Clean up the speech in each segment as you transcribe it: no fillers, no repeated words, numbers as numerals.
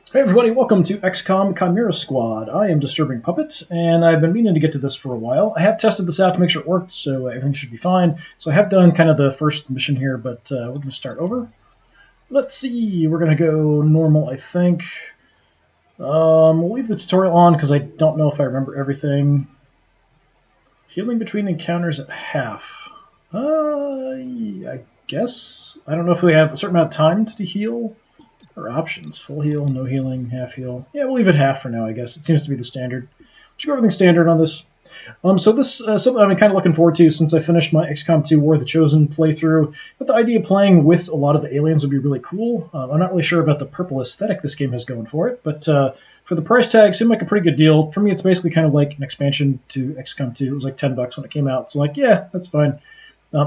Hey everybody, welcome to XCOM Chimera Squad. I am DisturbingPuppet, and I've been meaning to get to this for a while. I have tested this out to make sure it worked, so everything should be fine. So I have done kind of the first mission here, but we're going to start over. Let's see, we're going to go normal, I think. We'll leave the tutorial on because I don't know if I remember everything. Healing between encounters at half. I guess. I don't know if we have a certain amount of time to heal. Or options. Full heal, no healing, half heal. Yeah, we'll leave it half for now, I guess. It seems to be the standard. We'll go everything standard on this. So this something I'm kind of looking forward to since I finished my XCOM 2 War of the Chosen playthrough. But the idea of playing with a lot of the aliens would be really cool. I'm not really sure about the purple aesthetic this game has going for it, but for the price tag, seemed like a pretty good deal. For me, it's basically kind of like an expansion to XCOM 2. It was like $10 when it came out. So like, yeah, that's fine.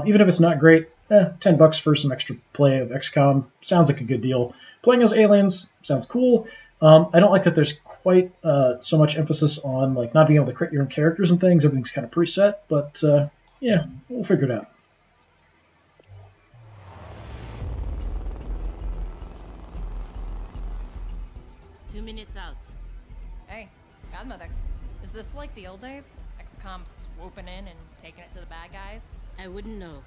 Even if it's not great, $10 for some extra play of XCOM sounds like a good deal. Playing as aliens sounds cool. I don't like that there's quite so much emphasis on like not being able to create your own characters and things. Everything's kind of preset, but yeah, we'll figure it out. Two minutes out. Hey, Godmother. Is this like the old days? XCOM swooping in and taking it to the bad guys? I wouldn't know.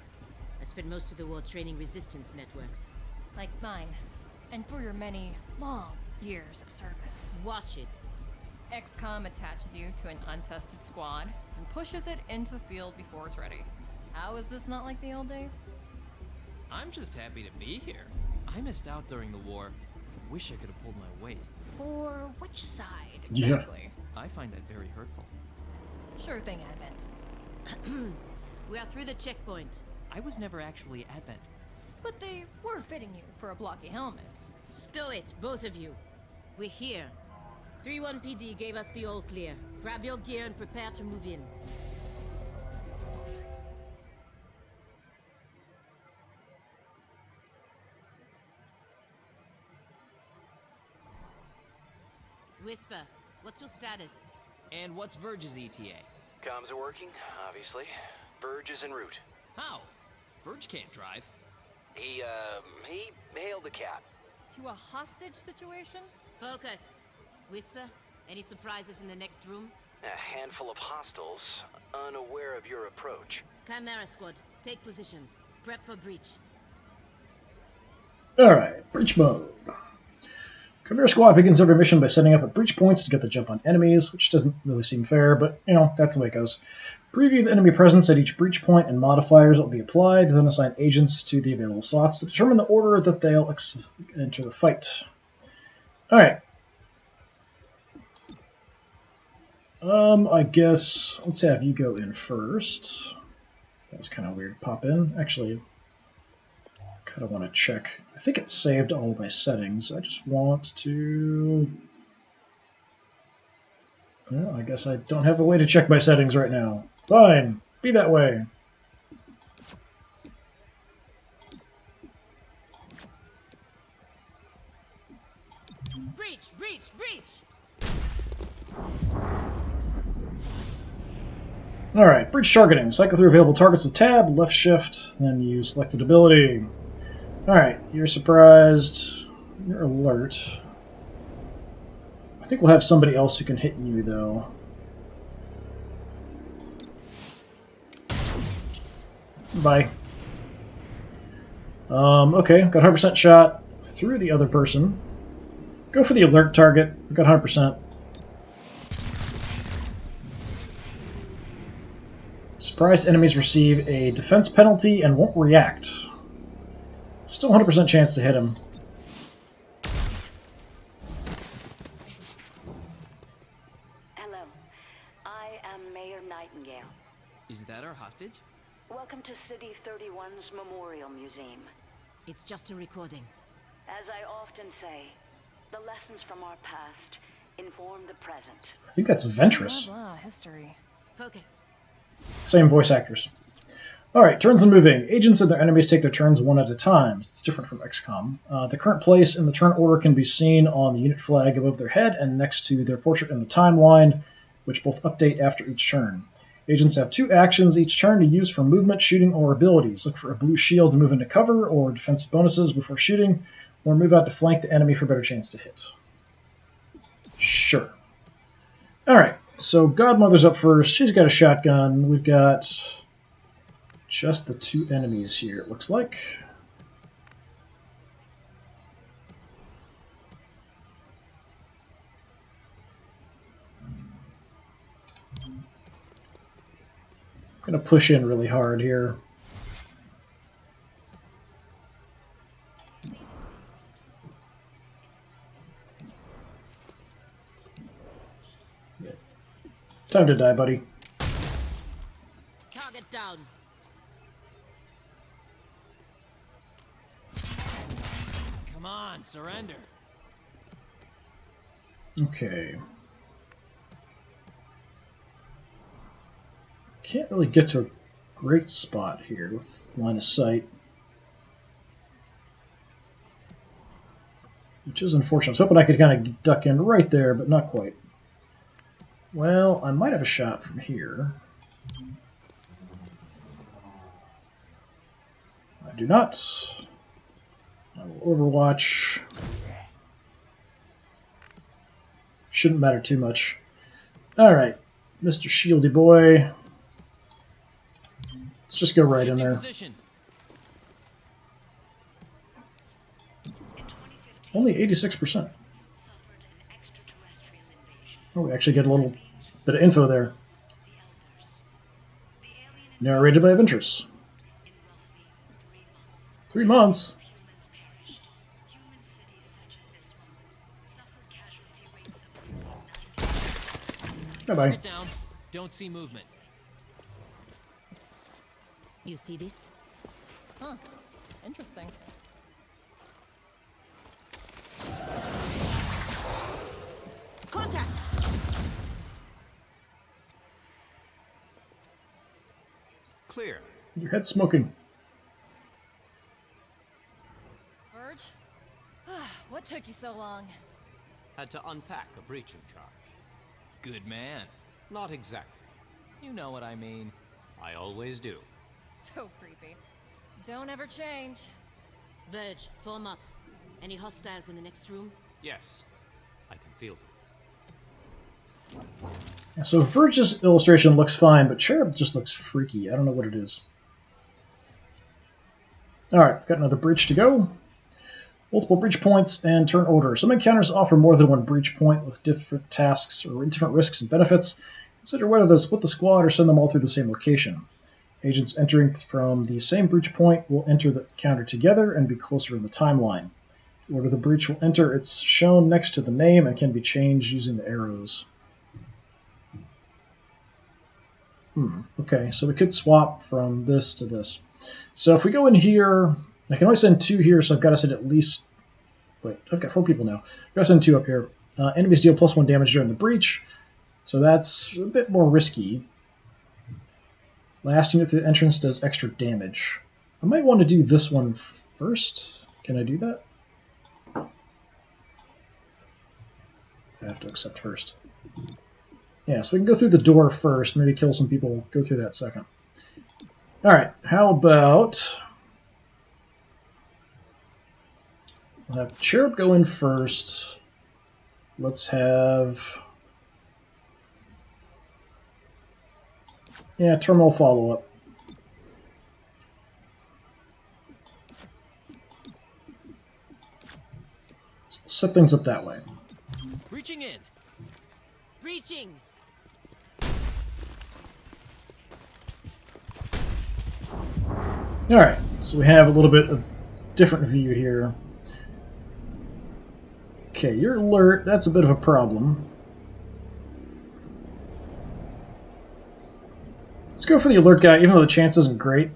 I spent most of the war training resistance networks. Like mine. And for your many, long years of service. Watch it. XCOM attaches you to an untested squad and pushes it into the field before it's ready. How is this not like the old days? I'm just happy to be here. I missed out during the war. Wish I could have pulled my weight. For which side, Yeah. exactly? I find that very hurtful. Sure thing, Advent. We are through the checkpoint. I was never actually Advent. But they were fitting you for a blocky helmet. Stow it, both of you. We're here. 3-1 PD gave us the all clear. Grab your gear and prepare to move in. Whisper, what's your status? And what's Verge's ETA? Comms are working, obviously. Verge is en route. How? Verge can't drive. He hailed the cat. To a hostage situation? Focus. Whisper, any surprises in the next room? A handful of hostiles, unaware of your approach. Chimera Squad, take positions. Prep for breach. Alright, breach mode. Chimera Squad begins every mission by setting up at breach points to get the jump on enemies, which doesn't really seem fair, but, you know, that's the way it goes. Preview the enemy presence at each breach point and modifiers that will be applied, then assign agents to the available slots to determine the order that they'll enter the fight. Alright. I guess, let's have you go in first. That was kind of weird. Pop in. Actually, kind of want to check. I think it saved all of my settings. I just want to... Well, I guess I don't have a way to check my settings right now. Fine. Be that way. Breach! Breach! Breach! Alright, breach targeting. Cycle through available targets with tab, left shift, then use selected ability. Alright, you're surprised. You're alert. I think we'll have somebody else who can hit you, though. Bye. Okay, got 100% shot through the other person. Go for the alert target. We got 100%. Surprised enemies receive a defense penalty and won't react. Still 100% chance to hit him. Hello, I am Mayor Nightingale. Is that our hostage? Welcome to City 31's Memorial Museum. It's just a recording. As I often say, the lessons from our past inform the present. I think that's Ventress. Blah, blah, history. Focus. Same voice actors. Alright, turns and moving. Agents and their enemies take their turns one at a time. It's different from XCOM. The current place in the turn order can be seen on the unit flag above their head and next to their portrait in the timeline, which both update after each turn. Agents have 2 actions each turn to use for movement, shooting, or abilities. Look for a blue shield to move into cover or defensive bonuses before shooting, or move out to flank the enemy for a better chance to hit. Sure. Alright, so Godmother's up first. She's got a shotgun. We've got just the 2 enemies here, it looks like. I'm going to push in really hard here. Time to die, buddy. Target down. Come on, surrender. Okay. Can't really get to a great spot here with line of sight. Which is unfortunate. I was hoping I could kind of duck in right there, but not quite. Well, I might have a shot from here. I do not. I will overwatch. Shouldn't matter too much. Alright, Mr. Shieldy boy. Let's just go right in there. Only 86%. Oh, we actually get a little bit of info there. Narrated by Ventress. 3 months? Bye-bye. Get down. Don't see movement. You see this? Huh. Interesting. Contact! Clear. Your head's smoking. Verge? What took you so long? Had to unpack a breaching charge. Good man. Not exactly. You know what I mean. I always do. So creepy. Don't ever change. Verge, form up. Any hostiles in the next room? Yes, I can feel them. So Verge's illustration looks fine, but Cherub just looks freaky. I don't know what it is. Alright, got another breach to go. Multiple breach points and turn order. Some encounters offer more than one breach point with different tasks or different risks and benefits. Consider whether to split the squad or send them all through the same location. Agents entering from the same breach point will enter the encounter together and be closer in the timeline. The order the breach will enter, it's shown next to the name and can be changed using the arrows. Okay, so we could swap from this to this. So if we go in here, I can only send 2 here, so I've got to send at least... Wait, I've got 4 people now. I've got to send 2 up here. Enemies deal +1 damage during the breach, so that's a bit more risky. Last unit through the entrance does extra damage. I might want to do this one first. Can I do that? I have to accept first. Yeah, so we can go through the door first, maybe kill some people, go through that second. Alright, how about... We'll have Cherub go in first. Let's have... Yeah, terminal follow-up. So set things up that way. Reaching in. Breaching! Alright, so we have a little bit of different view here. Okay, you're alert. That's a bit of a problem. Let's go for the alert guy, even though the chance isn't great.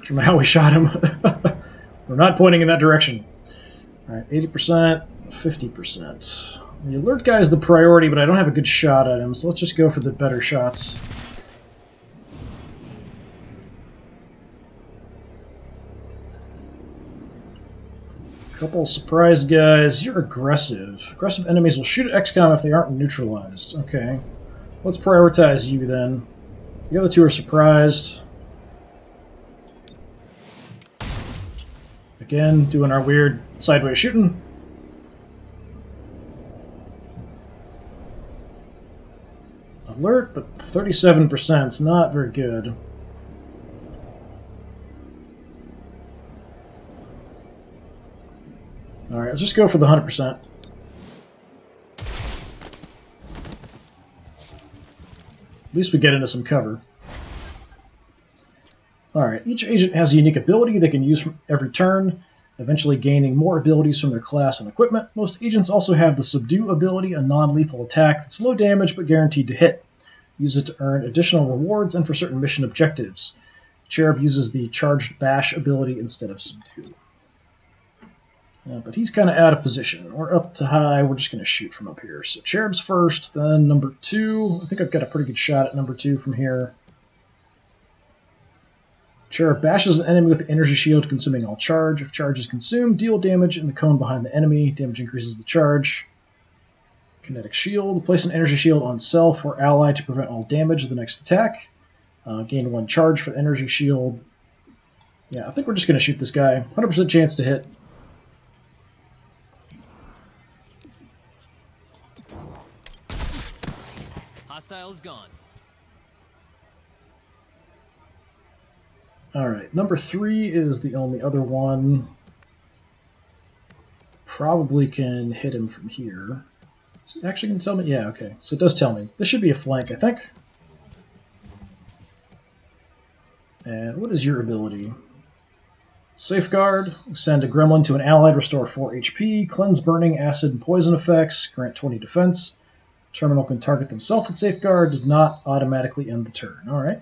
From how we shot him. We're not pointing in that direction. Alright, 80%, 50%. The alert guy is the priority, but I don't have a good shot at him, so let's just go for the better shots. Couple surprise guys. You're aggressive. Aggressive enemies will shoot at XCOM if they aren't neutralized. Okay. Let's prioritize you then. The other 2 are surprised. Again, doing our weird sideways shooting. alert, but 37% is not very good. Alright, let's just go for the 100%. At least we get into some cover. Alright, each agent has a unique ability they can use from every turn, eventually gaining more abilities from their class and equipment. Most agents also have the Subdue ability, a non-lethal attack that's low damage but guaranteed to hit. Use it to earn additional rewards and for certain mission objectives. Cherub uses the Charged Bash ability instead of Subdue. But he's kind of out of position. We're up to high, we're just going to shoot from up here. So Cherub's first, then number 2. I think I've got a pretty good shot at number 2 from here. Cherub bashes an enemy with the energy shield, consuming all charge. If charge is consumed, deal damage in the cone behind the enemy. Damage increases the charge. Kinetic shield. Place an energy shield on self or ally to prevent all damage the next attack. Gain 1 charge for the energy shield. Yeah, I think we're just going to shoot this guy. 100% chance to hit. Hostile is gone. Alright, number 3 is the only other one. Probably can hit him from here. Is it actually going to tell me? Yeah, okay. So it does tell me. This should be a flank, I think. And what is your ability? Safeguard. Send a gremlin to an ally to restore 4 HP. Cleanse burning, acid, and poison effects. Grant 20 defense. Terminal can target themselves with Safeguard. Does not automatically end the turn. Alright.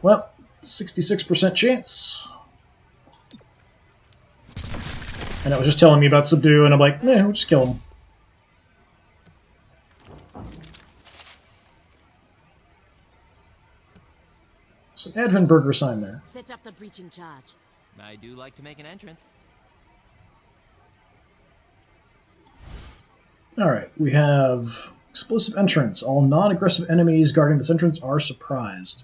Well, 66% chance. And it was just telling me about Subdue, and I'm like, we'll just kill him. Some Advent Burger sign there. Set up the breaching charge. I do like to make an entrance. Alright, we have Explosive Entrance. All non-aggressive enemies guarding this entrance are surprised.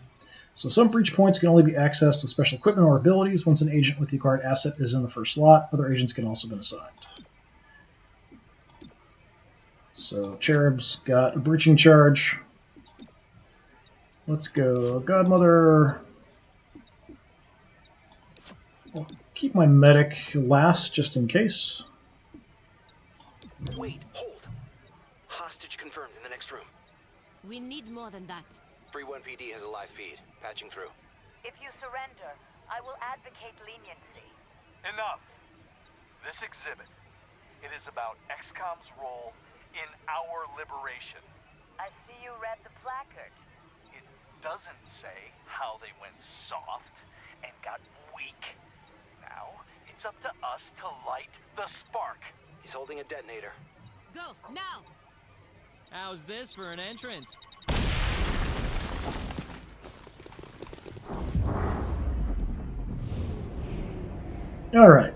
So some breach points can only be accessed with special equipment or abilities once an agent with the acquired asset is in the first slot. Other agents can also be assigned. So Cherub's got a breaching charge. Let's go Godmother. I'll keep my medic last just in case. Wait, hold. Hostage confirmed in the next room. We need more than that. 3-1 PD has a live feed. Patching through. If you surrender, I will advocate leniency. Enough. This exhibit, it is about XCOM's role in our liberation. I see you read the placard. It doesn't say how they went soft and got weak. Now, it's up to us to light the spark. He's holding a detonator. Go, now! How's this for an entrance? Alright.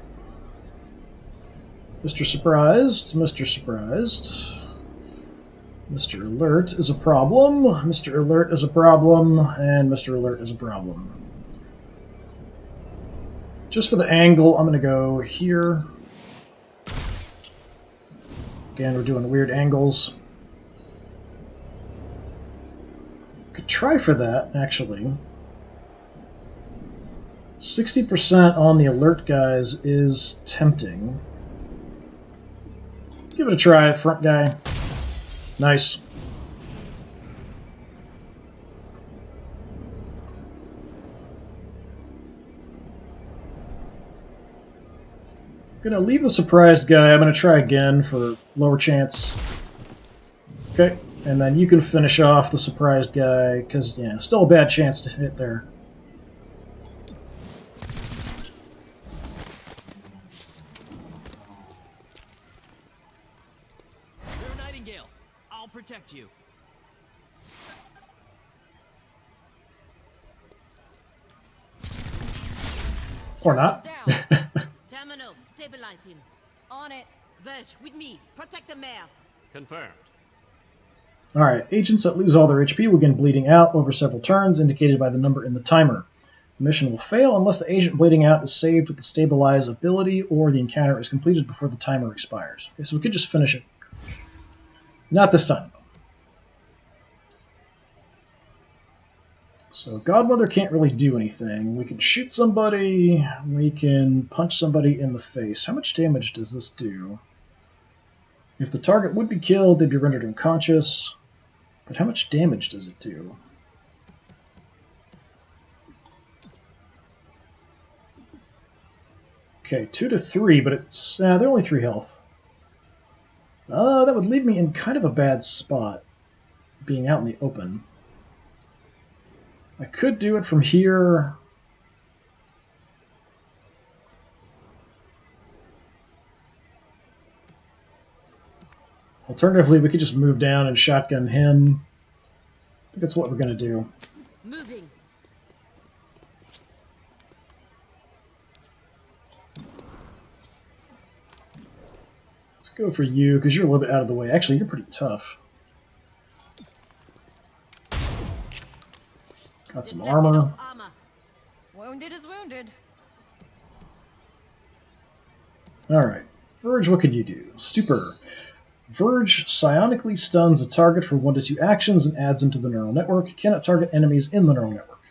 Mr. Surprised, Mr. Surprised. Mr. Alert is a problem, Mr. Alert is a problem, and Mr. Alert is a problem. Just for the angle, I'm going to go here. Again, we're doing weird angles. Could try for that, actually. 60% on the alert guys is tempting. Give it a try, front guy. Nice. Gonna leave the surprised guy. I'm gonna try again for lower chance. Okay, and then you can finish off the surprised guy, because, yeah, still a bad chance to hit there. You're a Nightingale. I'll protect you. Or not. Terminal, stabilize him. On it. Verge, with me. Protect the mayor. Confirmed. Alright, agents that lose all their HP will begin bleeding out over several turns, indicated by the number in the timer. The mission will fail unless the agent bleeding out is saved with the Stabilize ability or the encounter is completed before the timer expires. Okay, so we could just finish it. Not this time, though. So Godmother can't really do anything. We can shoot somebody, we can punch somebody in the face. How much damage does this do? If the target would be killed, they'd be rendered unconscious. But how much damage does it do? Okay, 2 to 3, but it's they're only 3 health. That would leave me in kind of a bad spot, being out in the open. I could do it from here. Alternatively, we could just move down and shotgun him. I think that's what we're going to do. Moving. Let's go for you, because you're a little bit out of the way. Actually, you're pretty tough. Got some armor. Wounded is wounded. Alright. Verge, what could you do? Super. Verge psionically stuns a target for 1 to 2 actions and adds them to the neural network. Cannot target enemies in the neural network.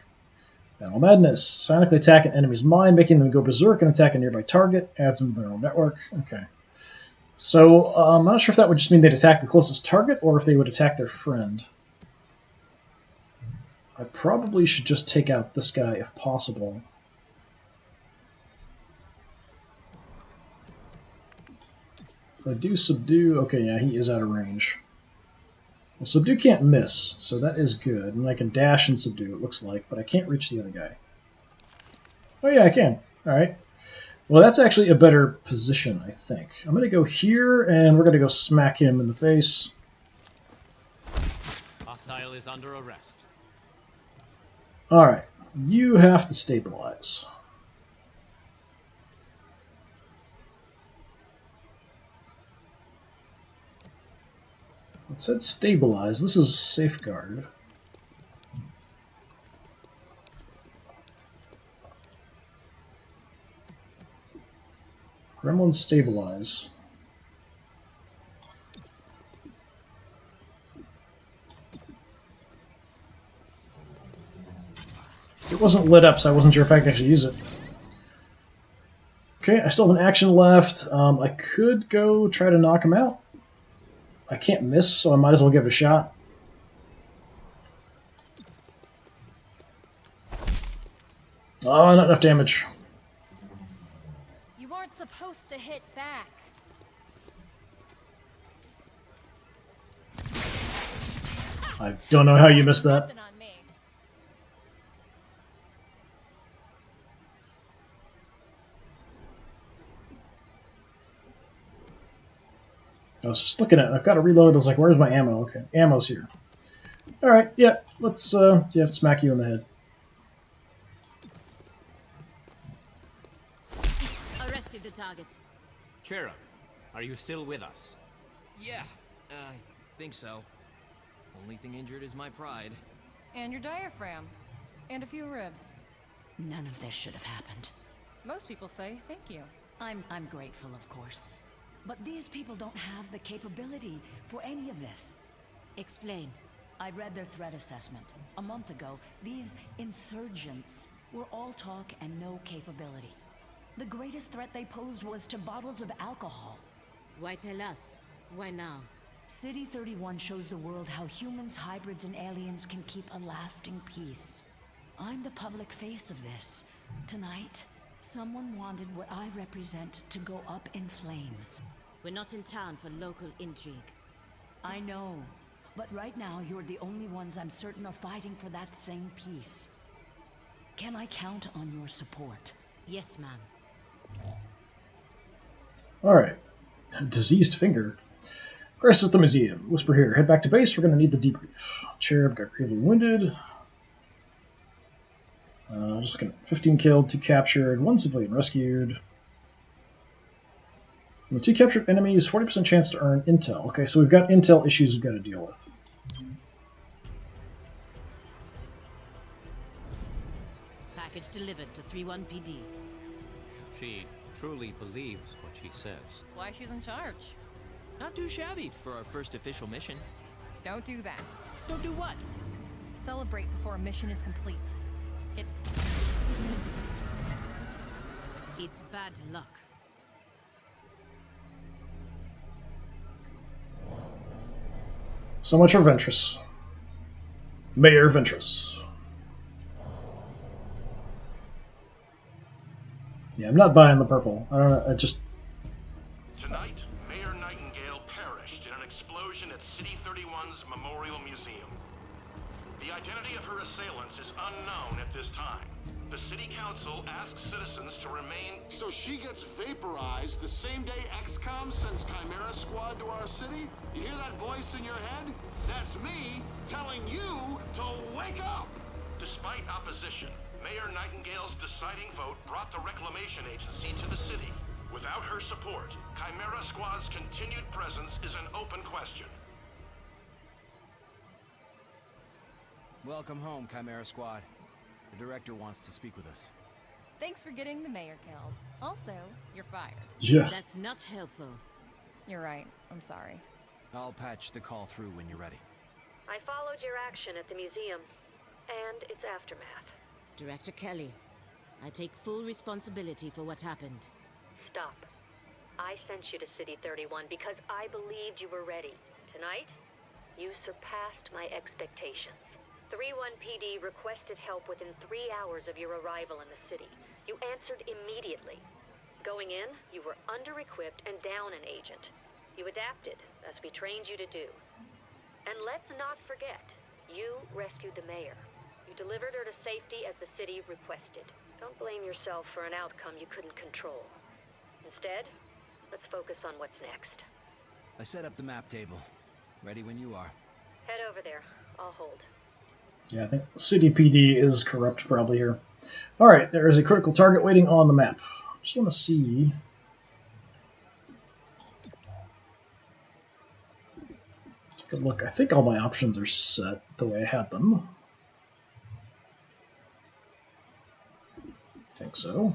Battle Madness. Psionically attack an enemy's mind, making them go berserk and attack a nearby target. Adds them to the neural network. Okay. So, I'm not sure if that would just mean they'd attack the closest target, or if they would attack their friend. I probably should just take out this guy if possible. If I do subdue... Okay, yeah, he is out of range. Well, subdue can't miss, so that is good. And I can dash and subdue, it looks like, but I can't reach the other guy. Oh yeah, I can. Alright. Well, that's actually a better position, I think. I'm going to go here, and we're going to go smack him in the face. Hostile is under arrest. Alright, you have to stabilize. It said stabilize. This is safeguard. Gremlin stabilize. It wasn't lit up, so I wasn't sure if I could actually use it. Okay, I still have an action left. I could go try to knock him out. I can't miss, so I might as well give it a shot. Oh, not enough damage. You weren't supposed to hit back. I don't know how you missed that. Weapon on me. I was just looking at it. I've got to reload. I was like, where's my ammo? Okay, ammo's here. Alright, yeah, let's smack you in the head. Arrested the target. Chera, are you still with us? Yeah, I think so. Only thing injured is my pride. And your diaphragm. And a few ribs. None of this should have happened. Most people say thank you. I'm grateful, of course. But these people don't have the capability for any of this. Explain. I read their threat assessment. A month ago, these insurgents were all talk and no capability. The greatest threat they posed was to bottles of alcohol. Why tell us? Why now? City 31 shows the world how humans, hybrids, and aliens can keep a lasting peace. I'm the public face of this. Tonight, someone wanted what I represent to go up in flames. We're not in town for local intrigue. I know, but right now you're the only ones I'm certain are fighting for that same peace. Can I count on your support? Yes, ma'am. Alright. Diseased finger. Crisis at the museum. Whisper here. Head back to base. We're going to need the debrief. Cherub got gravely wounded. Just looking at 15 killed, 2 captured, 1 civilian rescued. And the 2 captured enemies, 40% chance to earn intel. Okay, so we've got intel issues we've got to deal with. Package delivered to 31 PD. She truly believes what she says. That's why she's in charge. Not too shabby for our first official mission. Don't do that. Don't do what? celebrate before a mission is complete. It's bad luck. So much for Ventress. Mayor Ventress. Yeah, I'm not buying the purple. I don't know, I just... Tonight, Mayor Nightingale perished in an explosion at City 31's Memorial Museum. The identity of her assailants is unknown at this time. The City Council asks citizens to remain... So she gets vaporized the same day XCOM sends Chimera Squad to our city? You hear that voice in your head? That's me telling you to wake up! Despite opposition, Mayor Nightingale's deciding vote brought the Reclamation Agency to the city. Without her support, Chimera Squad's continued presence is an open question. Welcome home, Chimera Squad. The director wants to speak with us. thanks for getting the mayor killed. Also, you're fired. Yeah. That's not helpful. You're right. I'm sorry. I'll patch the call through when you're ready. I followed your action at the museum, and its aftermath. Director Kelly, I take full responsibility for what happened. Stop. I sent you to City 31 because I believed you were ready. Tonight, you surpassed my expectations. 3-1 PD requested help within 3 hours of your arrival in the city. You answered immediately. Going in, you were under-equipped and down an agent. You adapted, as we trained you to do. And let's not forget, you rescued the mayor. You delivered her to safety as the city requested. Don't blame yourself for an outcome you couldn't control. Instead, let's focus on what's next. I set up the map table. Ready when you are. Head over there. I'll hold. Yeah, I think City PD is corrupt probably here. Alright, there is a critical target waiting on the map. Just want to see... Take a look. I think all my options are set the way I had them. I think so.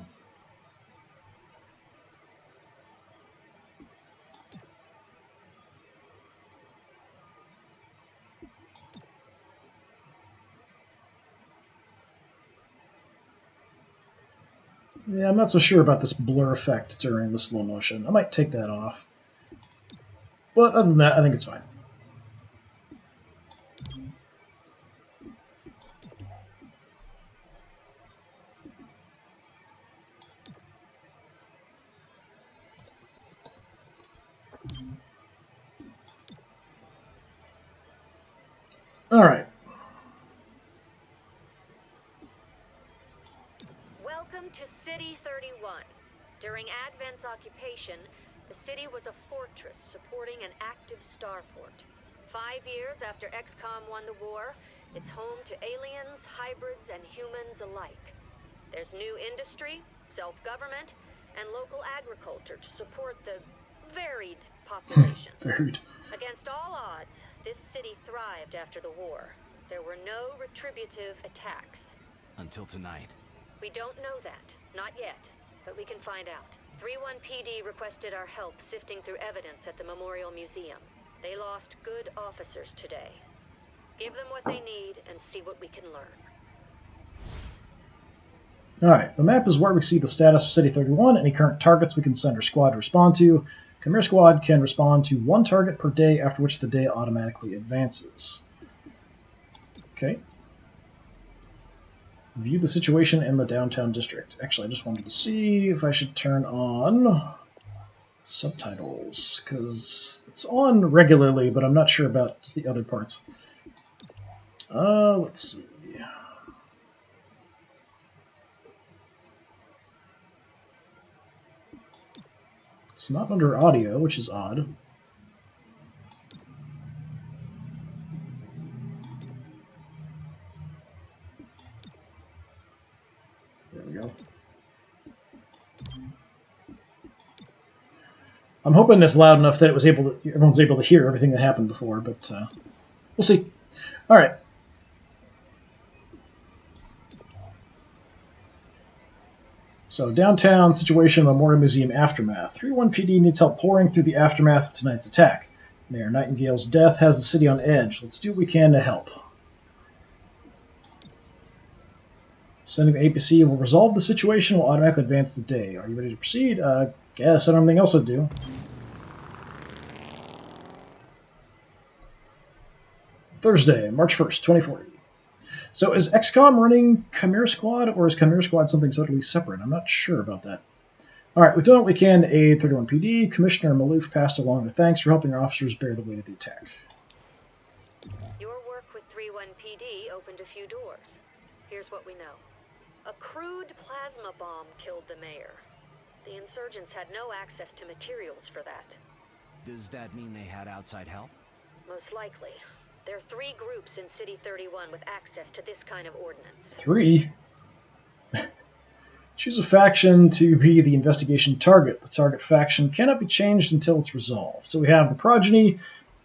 Yeah, I'm not so sure about this blur effect during the slow motion. I might take that off. But other than that, I think it's fine. All right. Welcome to City 31. During Advent's occupation, the city was a fortress supporting an active starport. 5 years after XCOM won the war, it's home to aliens, hybrids, and humans alike. There's new industry, self-government, and local agriculture to support the varied populations. Varied. Against all odds, this city thrived after the war. There were no retributive attacks. Until tonight. We don't know that. Not yet. But we can find out. 3-1 PD requested our help sifting through evidence at the Memorial Museum. They lost good officers today. Give them what they need and see what we can learn. Alright, the map is where we see the status of City 31, any current targets we can send our squad to respond to. Chimera Squad can respond to 1 target per day, after which the day automatically advances. Okay. View the situation in the downtown district. Actually, I just wanted to see if I should turn on subtitles, because it's on regularly, but I'm not sure about the other parts. Let's see. It's not under audio, which is odd. There we go. I'm hoping it's loud enough that everyone's able to hear everything that happened before, but we'll see. All right. So, downtown situation, Memorial Museum aftermath. 3-1 PD needs help pouring through the aftermath of tonight's attack. Mayor Nightingale's death has the city on edge. Let's do what we can to help. Sending the APC will resolve the situation, will automatically advance the day. Are you ready to proceed? Guess I don't have anything else to do. Thursday, March 1st, 2040. So is XCOM running Chimera Squad, or is Chimera Squad something totally separate? I'm not sure about that. Alright, we've done what we can to aid 31PD. Commissioner Malouf passed along her thanks for helping our officers bear the weight of the attack. Your work with 31PD opened a few doors. Here's what we know. A crude plasma bomb killed the mayor. The insurgents had no access to materials for that. Does that mean they had outside help? Most likely. There are 3 groups in City 31 with access to this kind of ordnance. 3? Choose a faction to be the investigation target. The target faction cannot be changed until it's resolved. So we have the Progeny,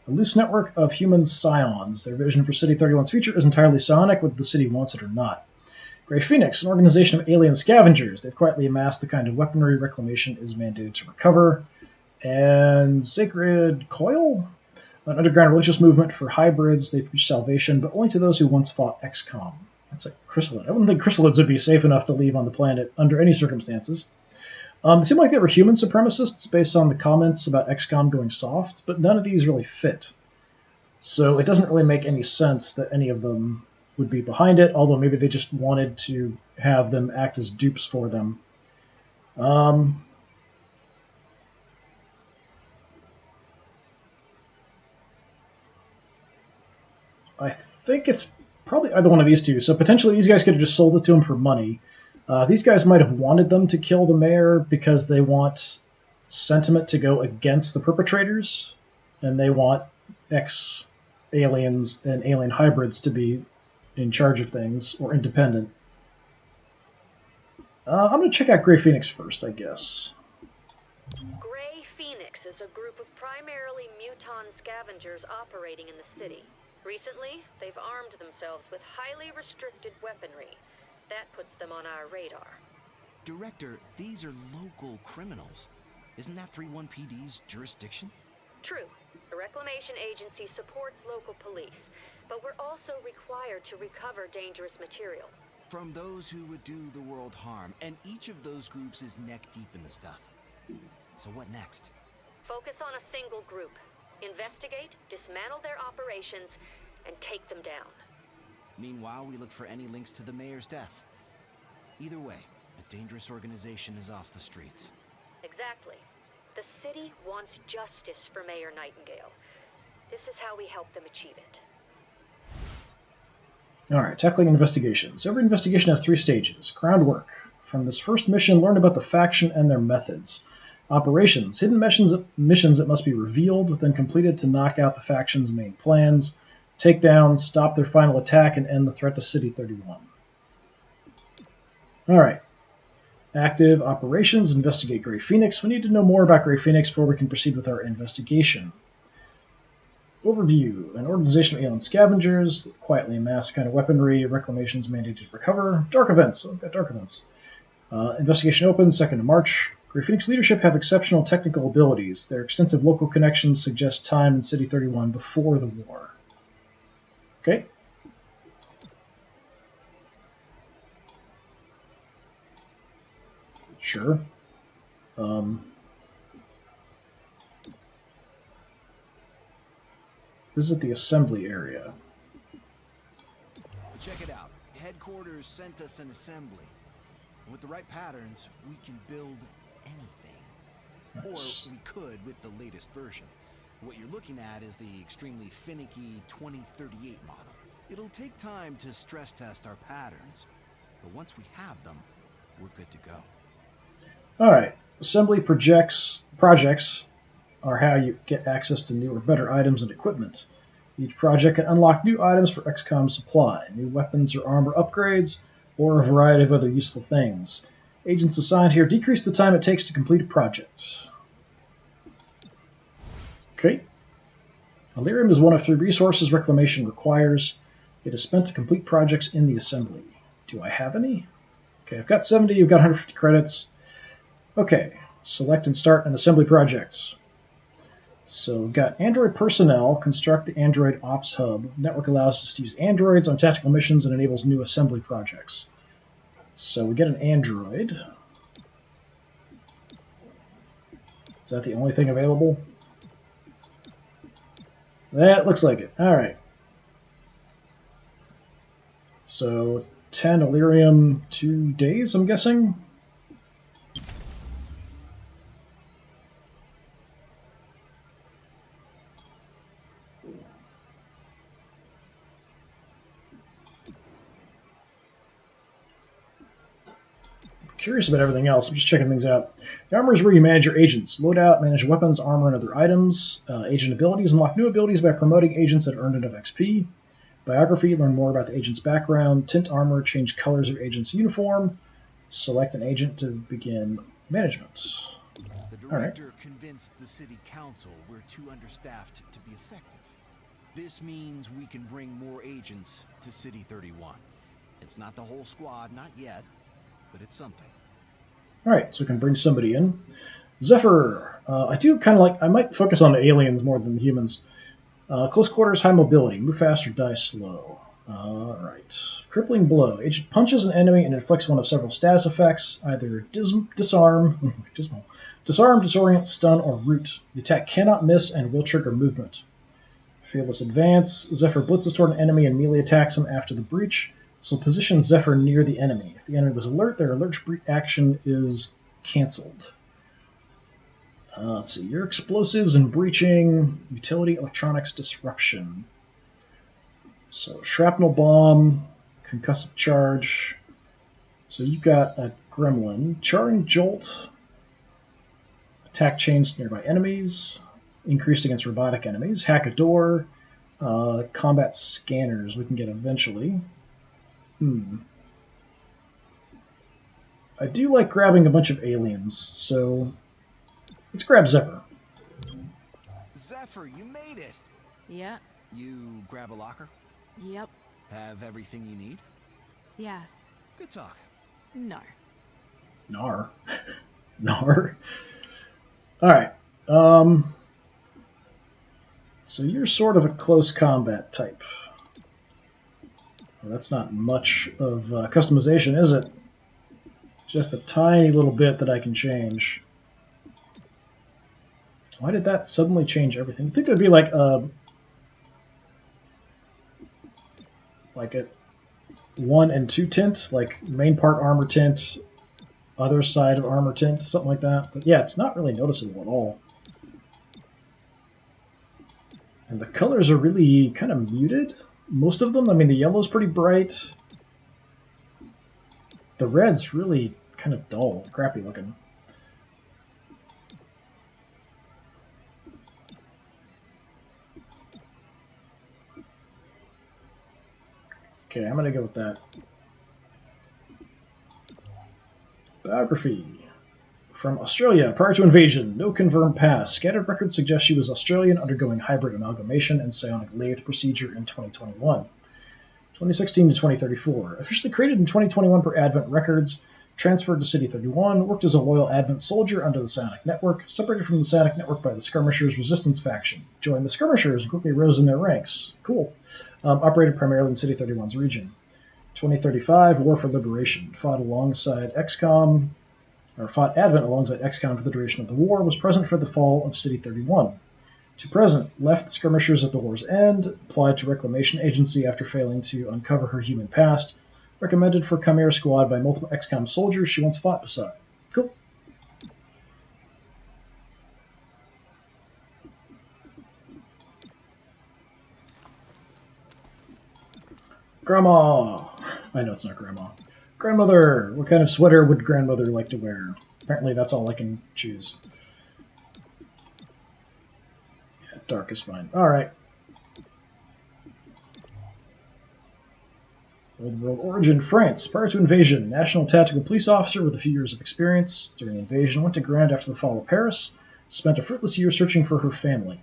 a loose network of human scions. Their vision for City 31's future is entirely psionic, whether the city wants it or not. Grey Phoenix, an organization of alien scavengers. They've quietly amassed the kind of weaponry Reclamation is mandated to recover. And Sacred Coil, an underground religious movement for hybrids. They preach salvation, but only to those who once fought XCOM. That's like Chrysalid. I wouldn't think Chrysalids would be safe enough to leave on the planet under any circumstances. They seem like they were human supremacists based on the comments about XCOM going soft, but none of these really fit. So it doesn't really make any sense that any of them would be behind it, although maybe they just wanted to have them act as dupes for them. I think it's probably either one of these two. So potentially these guys could have just sold it to him for money. These guys might have wanted them to kill the mayor because they want sentiment to go against the perpetrators, and they want ex-aliens and alien hybrids to be in charge of things, or independent. I'm going to check out Grey Phoenix first, I guess. Grey Phoenix is a group of primarily muton scavengers operating in the city. Recently, they've armed themselves with highly restricted weaponry. That puts them on our radar. Director, these are local criminals. Isn't that 31PD's jurisdiction? True. The Reclamation Agency supports local police, but we're also required to recover dangerous material. From those who would do the world harm, and each of those groups is neck deep in the stuff. So what next? Focus on a single group. Investigate, dismantle their operations, and take them down. Meanwhile, we look for any links to the mayor's death. Either way, a dangerous organization is off the streets. Exactly. The city wants justice for Mayor Nightingale. This is how we help them achieve it. Alright, tackling investigations. Every investigation has 3 stages. Groundwork. From this first mission, learn about the faction and their methods. Operations. Hidden missions that must be revealed, then completed to knock out the faction's main plans. Take down, stop their final attack, and end the threat to City 31. Alright. Active operations. Investigate Grey Phoenix. We need to know more about Grey Phoenix before we can proceed with our investigation. Overview. An organization of alien scavengers that quietly amass kind of weaponry. Reclamation's mandated to recover. Dark events. Oh, we've got dark events. Investigation open, 2nd of March. Grey Phoenix leadership have exceptional technical abilities. Their extensive local connections suggest time in City 31 before the war. Okay. Sure. Visit the assembly area. Check it out. Headquarters sent us an assembly. And with the right patterns, we can build anything. Nice. Or we could with the latest version. What you're looking at is the extremely finicky 2038 model. It'll take time to stress test our patterns, but once we have them, we're good to go. Alright, assembly projects are how you get access to new or better items and equipment. Each project can unlock new items for XCOM supply, new weapons or armor upgrades, or a variety of other useful things. Agents assigned here decrease the time it takes to complete a project. Okay. Elerium is one of 3 resources Reclamation requires. It is spent to complete projects in the assembly. Do I have any? Okay, I've got 70, you've got 150 credits. Okay, select and start an assembly project. So we've got Android personnel, construct the Android Ops Hub. Network allows us to use androids on tactical missions and enables new assembly projects. So we get an android. Is that the only thing available? That looks like it. Alright. So 10 Illyrium, 2 days, I'm guessing? Curious about everything else. I'm just checking things out. The armor is where you manage your agents. Loadout, manage weapons, armor, and other items. Agent abilities. Unlock new abilities by promoting agents that earned enough XP. Biography. Learn more about the agent's background. Tint armor. Change colors of your agent's uniform. Select an agent to begin management. The director convinced the city council we're too understaffed to be effective. This means we can bring more agents to City 31. It's not the whole squad, not yet, but it's something. Alright, so we can bring somebody in. Zephyr. I do kind of like... I might focus on the aliens more than the humans. Close quarters, high mobility. Move fast or die slow. Alright. Crippling blow. Agent punches an enemy and inflicts one of several status effects. Either disarm, disorient, stun, or root. The attack cannot miss and will trigger movement. Fearless advance. Zephyr blitzes toward an enemy and melee attacks him after the breach. So position Zephyr near the enemy. If the enemy was alert, their alert action is cancelled. Let's see. Your explosives and breaching. Utility, electronics, disruption. So shrapnel bomb, concussive charge. So you've got a gremlin. Charring jolt. Attack chains nearby enemies. Increased against robotic enemies. Hack a door. Combat scanners we can get eventually. I do like grabbing a bunch of aliens, so let's grab Zephyr. Zephyr, you made it! Yeah. You grab a locker? Yep. Have everything you need? Yeah. Good talk. No. Nar. Nar. Alright. So you're sort of a close combat type. Well, that's not much of customization, is it? Just a tiny little bit that I can change. Why did that suddenly change everything? You'd think there'd be like a 1 and 2 tint, like main part armor tint, other side of armor tint, something like that. But yeah, it's not really noticeable at all. And the colors are really kind of muted. Most of them. I mean, the yellow's pretty bright. The red's really kind of dull, crappy looking. Okay, I'm going to go with that. Biography. From Australia, prior to invasion, no confirmed past. Scattered records suggest she was Australian, undergoing hybrid amalgamation and psionic lathe procedure in 2021. 2016 to 2034. Officially created in 2021 per Advent Records. Transferred to City 31. Worked as a loyal Advent soldier under the Psionic Network. Separated from the Psionic Network by the Skirmishers Resistance faction. Joined the Skirmishers and quickly rose in their ranks. Cool. Operated primarily in City 31's region. 2035, War for Liberation. Fought Advent alongside XCOM for the duration of the war, was present for the fall of City 31. To present, left the Skirmishers at the war's end, applied to Reclamation Agency after failing to uncover her human past, recommended for Chimera Squad by multiple XCOM soldiers she once fought beside. Cool. Grandma! I know it's not Grandma. Grandmother! What kind of sweater would grandmother like to wear? Apparently that's all I can choose. Yeah, dark is fine. Alright. Old World origin, France. Prior to invasion, national tactical police officer with a few years of experience. During the invasion, went to Grande after the fall of Paris. Spent a fruitless year searching for her family.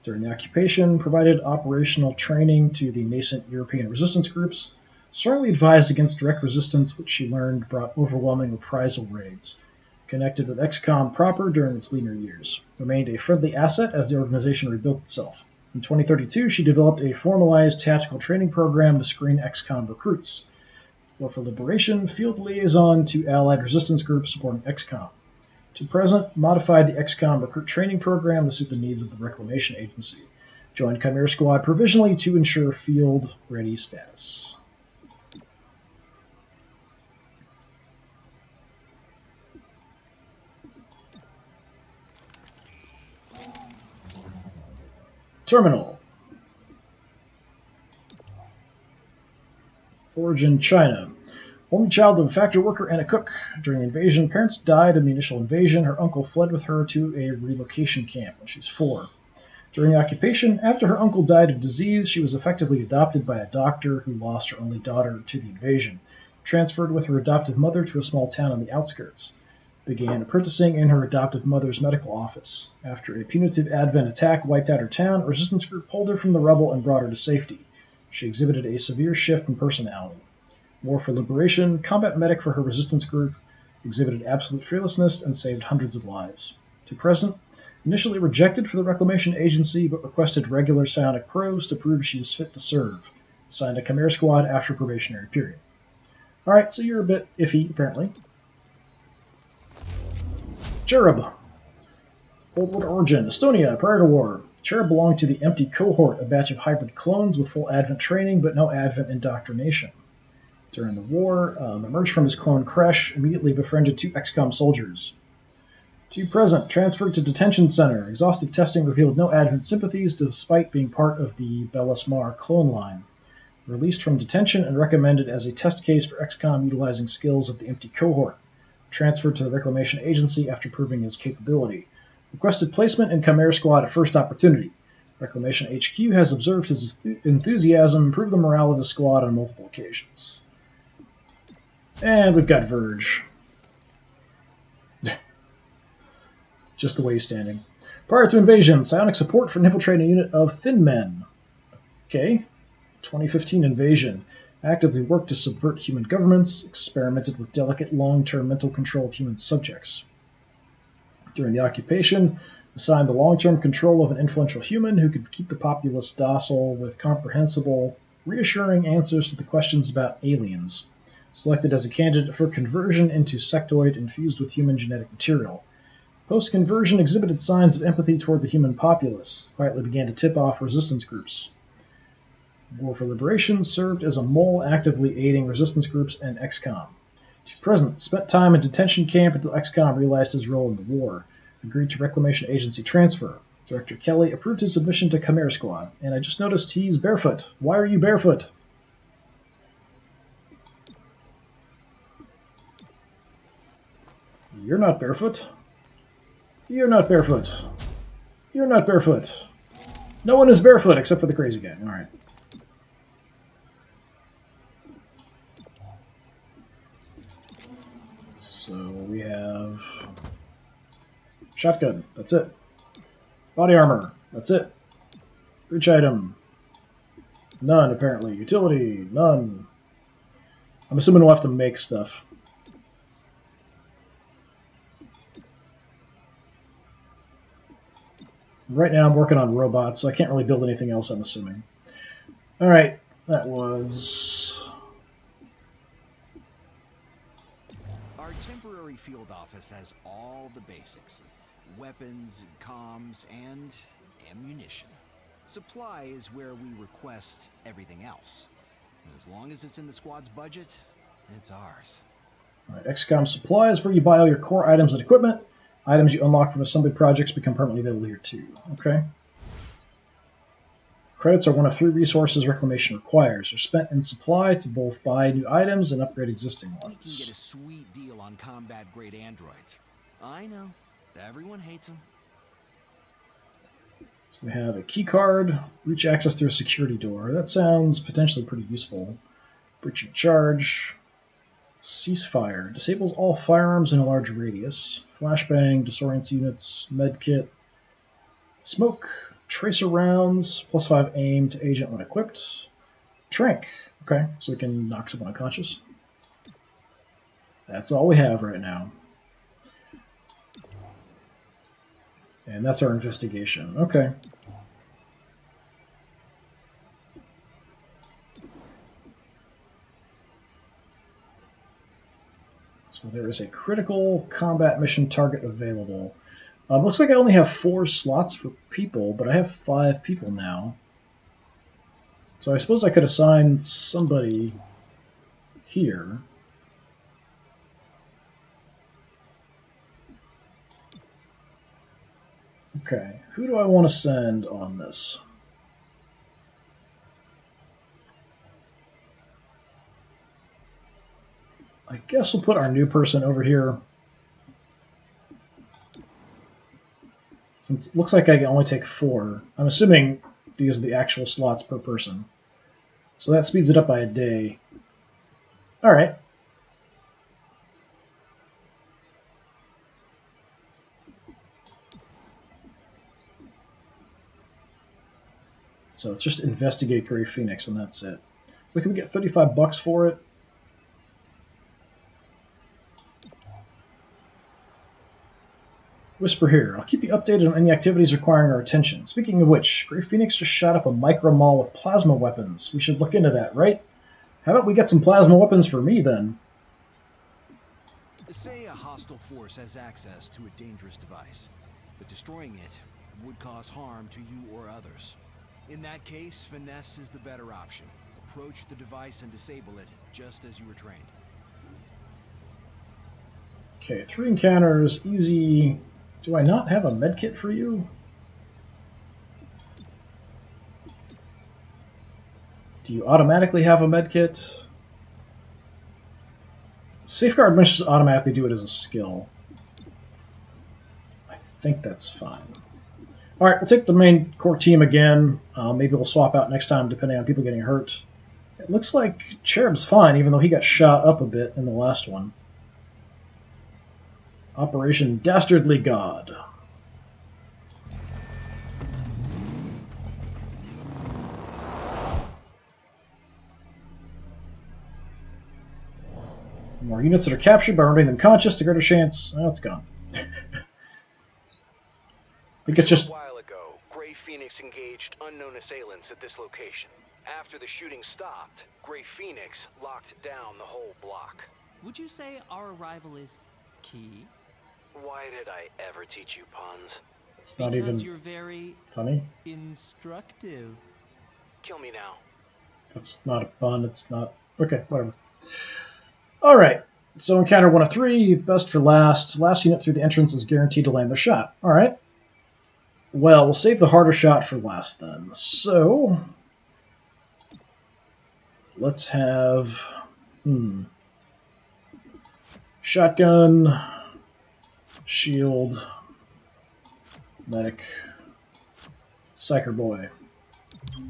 During the occupation, provided operational training to the nascent European resistance groups. Strongly advised against direct resistance, which she learned brought overwhelming reprisal raids. Connected with XCOM proper during its leaner years. Remained a friendly asset as the organization rebuilt itself. In 2032, she developed a formalized tactical training program to screen XCOM recruits. War for Liberation, field liaison to allied resistance groups supporting XCOM. To present, modified the XCOM recruit training program to suit the needs of the Reclamation Agency. Joined Chimera Squad provisionally to ensure field ready status. Terminal. Origin, China. Only child of a factory worker and a cook. During the invasion, parents died in the initial invasion. Her uncle fled with her to a relocation camp when she was 4. During the occupation, after her uncle died of disease, she was effectively adopted by a doctor who lost her only daughter to the invasion. Transferred with her adoptive mother to a small town on the outskirts. Began apprenticing in her adoptive mother's medical office. After a punitive Advent attack wiped out her town, a resistance group pulled her from the rubble and brought her to safety. She exhibited a severe shift in personality. War for Liberation, combat medic for her resistance group, exhibited absolute fearlessness and saved hundreds of lives. To present, initially rejected for the Reclamation Agency, but requested regular psionic probes to prove she is fit to serve. Assigned a Chimera Squad after probationary period. Alright, so you're a bit iffy, apparently. Cherub. Old World Origin, Estonia, prior to war. Cherub belonged to the Empty Cohort, a batch of hybrid clones with full Advent training, but no Advent indoctrination. During the war, emerged from his clone Kresh, immediately befriended 2 XCOM soldiers. To present, transferred to detention center. Exhaustive testing revealed no Advent sympathies, despite being part of the Belismar clone line. Released from detention and recommended as a test case for XCOM utilizing skills of the Empty Cohort. Transferred to the Reclamation Agency after proving his capability. Requested placement in Chimera Squad at first opportunity. Reclamation HQ has observed his enthusiasm, improved the morale of his squad on multiple occasions. And we've got Verge. Just the way he's standing. Prior to invasion, psionic support for an infiltrating unit of Thin Men. Okay. 2015 invasion. Actively worked to subvert human governments, experimented with delicate long-term mental control of human subjects. During the occupation, assigned the long-term control of an influential human who could keep the populace docile with comprehensible, reassuring answers to the questions about aliens. Selected as a candidate for conversion into sectoid infused with human genetic material. Post-conversion exhibited signs of empathy toward the human populace, quietly began to tip off resistance groups. War for Liberation served as a mole actively aiding resistance groups and XCOM. To present, spent time in detention camp until XCOM realized his role in the war. Agreed to Reclamation Agency transfer. Director Kelly approved his submission to Chimera Squad. And I just noticed he's barefoot. Why are you barefoot? You're not barefoot. You're not barefoot. You're not barefoot. No one is barefoot except for the crazy guy. Alright. So we have shotgun. That's it. Body armor. That's it. Reach item. None, apparently. Utility. None. I'm assuming we'll have to make stuff. Right now I'm working on robots, so I can't really build anything else, I'm assuming. Alright, that was... Our temporary field office has all the basics. Weapons, comms, and ammunition. Supply is where we request everything else. And as long as it's in the squad's budget, it's ours. Alright, XCOM Supply is where you buy all your core items and equipment. Items you unlock from assembly projects become permanently available here too. Okay. Credits are one of 3 resources Reclamation requires. They're spent in supply to both buy new items and upgrade existing ones. We can get a sweet deal on combat-grade androids. I know. Everyone hates them. So we have a key card, reach access through a security door. That sounds potentially pretty useful. Breaching charge. Ceasefire. Disables all firearms in a large radius. Flashbang, disorients units, medkit. Smoke. Tracer rounds. +5 aim to agent when equipped. Trank. Okay, so we can knock someone unconscious. That's all we have right now. And that's our investigation. Okay. There is a critical combat mission target available. Looks like I only have 4 slots for people, but I have 5 people now. So I suppose I could assign somebody here. Okay, who do I want to send on this? I guess we'll put our new person over here. Since it looks like I can only take 4. I'm assuming these are the actual slots per person. So that speeds it up by a day. Alright. So it's just investigate Grey Phoenix and that's it. So can we get $35 for it? Whisper here. I'll keep you updated on any activities requiring our attention. Speaking of which, Grey Phoenix just shot up a micro mall with plasma weapons. We should look into that, right? How about we get some plasma weapons for me, then? Say a hostile force has access to a dangerous device, but destroying it would cause harm to you or others. In that case, finesse is the better option. Approach the device and disable it, just as you were trained. Okay, 3 encounters, easy. Do I not have a medkit for you? Do you automatically have a medkit? Safeguard missions automatically do it as a skill. I think that's fine. Alright, we'll take the main core team again. Maybe we'll swap out next time depending on people getting hurt. It looks like Cherub's fine, even though he got shot up a bit in the last one. Operation Dastardly God. More units that are captured by rendering them conscious, the greater chance. Oh, it's gone. I think it's just. A while ago, Grey Phoenix engaged unknown assailants at this location. After the shooting stopped, Grey Phoenix locked down the whole block. Would you say our arrival is key? Why did I ever teach you puns? It's not because even you're very funny. Instructive. Kill me now. That's not a pun. It's not. Okay, whatever. Alright, so encounter 1 of 3, best for last. Last unit through the entrance is guaranteed to land their shot. Alright. Well, we'll save the harder shot for last then. So, let's have... Shotgun, shield, medic, psycher boy.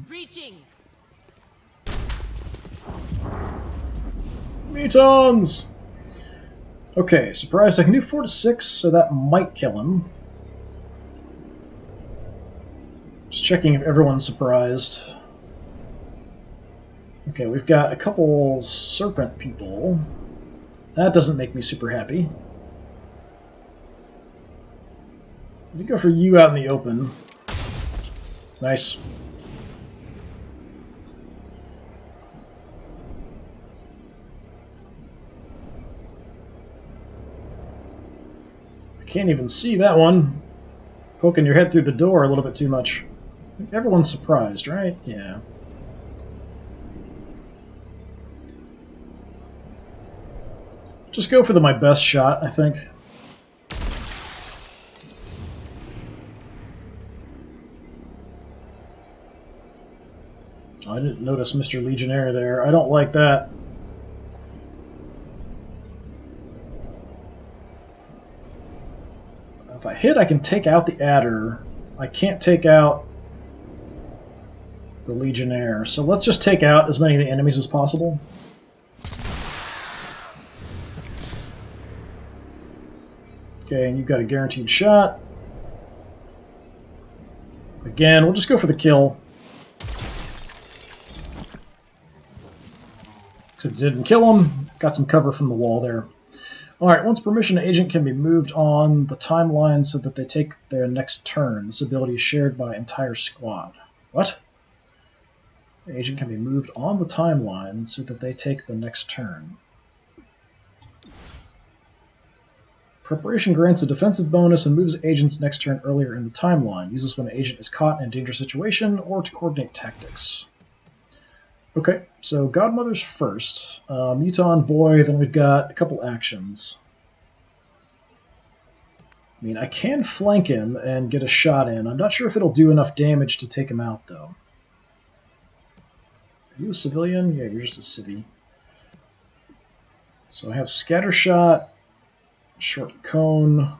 Breaching! Metons! Okay, surprised I can do 4 to 6, so that might kill him. Just checking if everyone's surprised. Okay, we've got a couple serpent people. That doesn't make me super happy. You go for you out in the open. Nice. Can't even see that one. Poking your head through the door a little bit too much. I think everyone's surprised, right? Yeah. Just go for my best shot, I think. I didn't notice Mr. Legionnaire there. I don't like that. If I hit, I can take out the adder. I can't take out the Legionnaire. So let's just take out as many of the enemies as possible. Okay, and you've got a guaranteed shot. Again, we'll just go for the kill. Except it didn't kill him. Got some cover from the wall there. Alright, once permission, an agent can be moved on the timeline so that they take their next turn. This ability is shared by entire squad. What? The agent can be moved on the timeline so that they take the next turn. Preparation grants a defensive bonus and moves agents next turn earlier in the timeline. Use this when an agent is caught in a dangerous situation or to coordinate tactics. Okay, so Godmother's first. Muton Boy, then we've got a couple actions. I mean, I can flank him and get a shot in. I'm not sure if it'll do enough damage to take him out, though. Are you a civilian? Yeah, you're just a civvy. So I have Scattershot, Short Cone,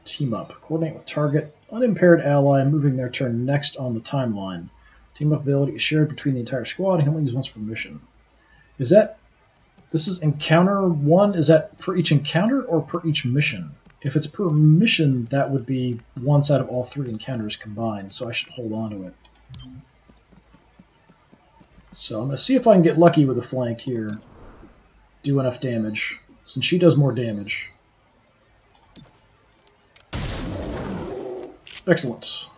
Team Up. Coordinate with target, unimpaired ally, moving their turn next on the timeline. Team Up ability is shared between the entire squad and can only use once per mission. Is that... This is encounter 1. Is that per each encounter or per each mission? If it's per mission, that would be once out of all 3 encounters combined, so I should hold on to it. So I'm going to see if I can get lucky with a flank here. Do enough damage, since she does more damage. Excellent.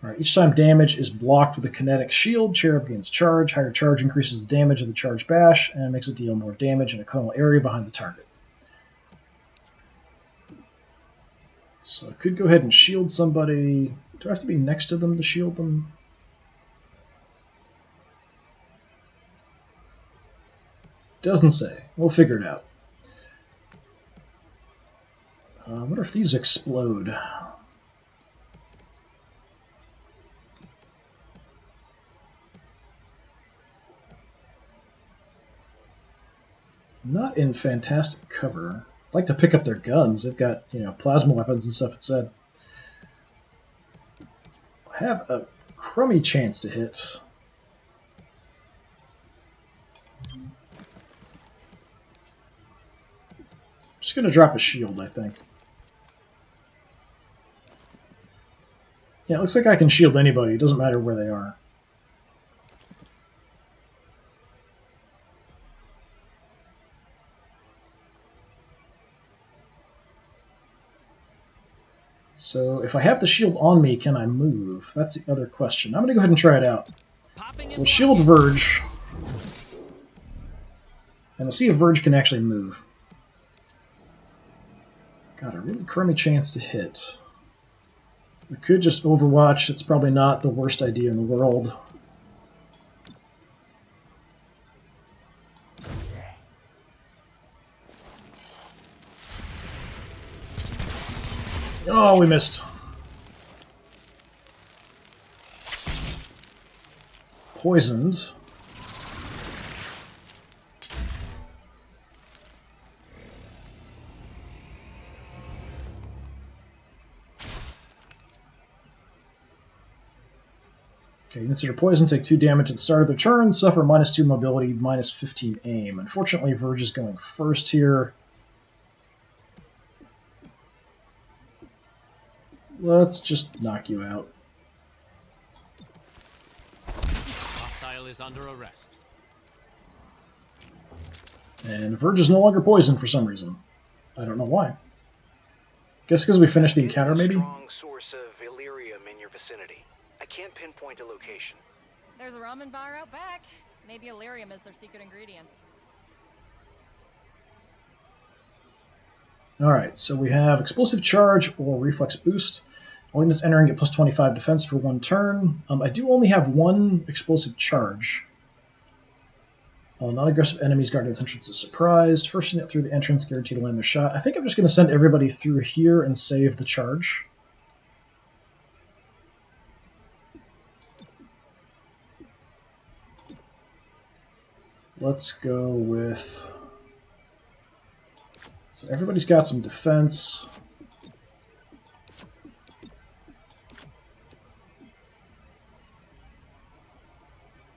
Alright, each time damage is blocked with a kinetic shield, Cherub gains charge. Higher charge increases the damage of the charge bash and makes it deal more damage in a conal area behind the target. So I could go ahead and shield somebody. Do I have to be next to them to shield them? Doesn't say. We'll figure it out. I wonder if these explode. Not in fantastic cover. I'd like to pick up their guns. They've got, plasma weapons and stuff, it said. I have a crummy chance to hit. Just going to drop a shield, I think. Yeah, it looks like I can shield anybody. It doesn't matter where they are. So if I have the shield on me, can I move? That's the other question. I'm going to go ahead and try it out. So we'll shield Verge. And we'll see if Verge can actually move. Got a really crummy chance to hit. We could just Overwatch. It's probably not the worst idea in the world. Oh, we missed. Poisoned. Okay, units that are poisoned take 2 damage at the start of their turn, suffer -2 mobility, -15 aim. Unfortunately, Verge is going first here. Let's just knock you out. Hostile is under arrest. And Verge is no longer poisoned for some reason. I don't know why. Guess because we finished the encounter, maybe? Strong source of Illyrium in your vicinity. I can't pinpoint a location. There's a ramen bar out back. Maybe Illyrium is their secret ingredients. Alright, so we have Explosive Charge or Reflex Boost. All units entering get +25 defense for 1 turn. I do only have 1 Explosive Charge. Non-aggressive enemies guarding this entrance is surprised. First unit through the entrance guaranteed to land their shot. I think I'm just going to send everybody through here and save the charge. Let's go with... So everybody's got some defense.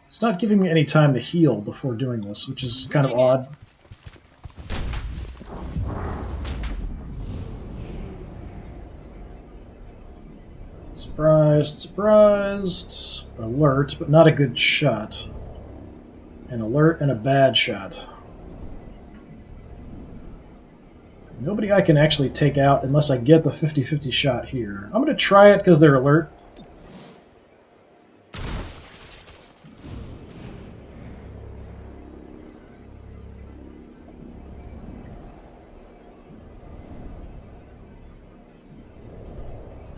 It's not giving me any time to heal before doing this, which is kind of odd. Surprised, surprised. Alert, but not a good shot. An alert and a bad shot. Nobody I can actually take out unless I get the 50-50 shot here. I'm going to try it because they're alert.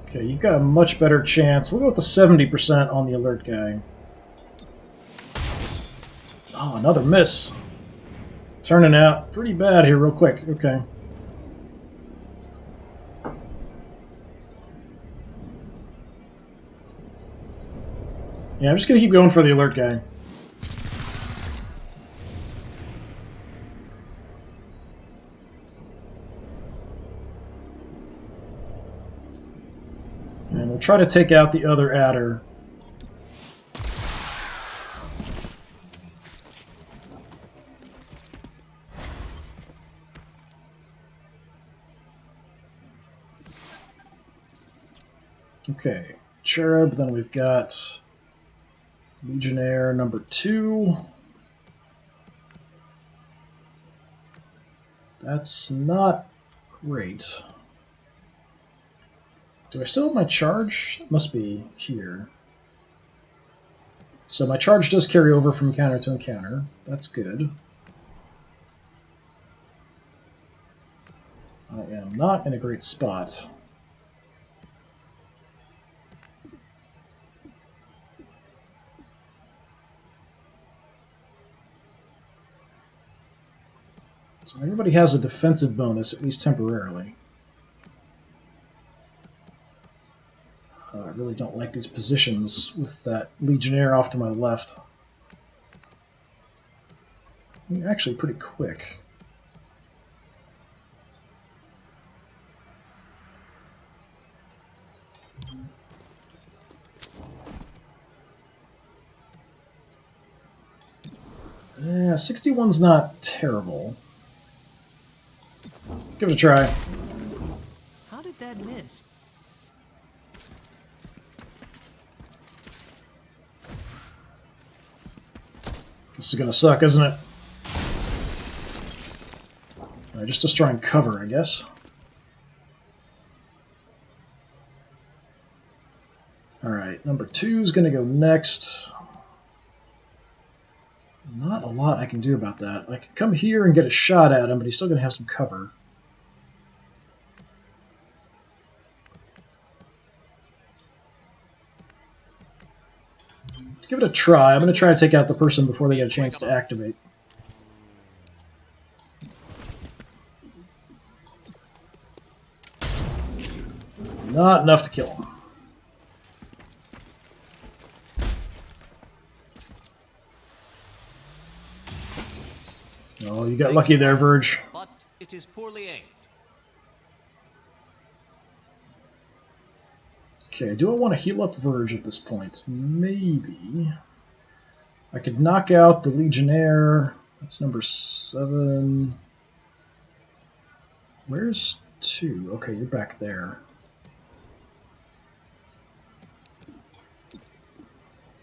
Okay, you've got a much better chance. We'll go with the 70% on the alert guy. Oh, another miss. It's turning out pretty bad here real quick. Okay. Yeah, I'm just going to keep going for the alert guy. And we'll try to take out the other adder. Okay, Cherub, then we've got Legionnaire number 2. That's not great. Do I still have my charge? It must be here. So my charge does carry over from encounter to encounter. That's good. I am not in a great spot. So everybody has a defensive bonus, at least temporarily. I really don't like these positions with that Legionnaire off to my left. Actually pretty quick. Yeah, 61's not terrible. Give it a try. How did that miss? This is gonna suck, isn't it? Just destroying cover, I guess. Alright, number 2 is gonna go next. Not a lot I can do about that. I can come here and get a shot at him, but he's still gonna have some cover. Give it a try. I'm going to try to take out the person before they get a chance to activate. Not enough to kill him. Oh, you got lucky there, Verge. But it is poorly aimed. Okay, do I want to heal up Verge at this point? Maybe. I could knock out the Legionnaire. That's number 7. Where's 2? Okay, you're back there.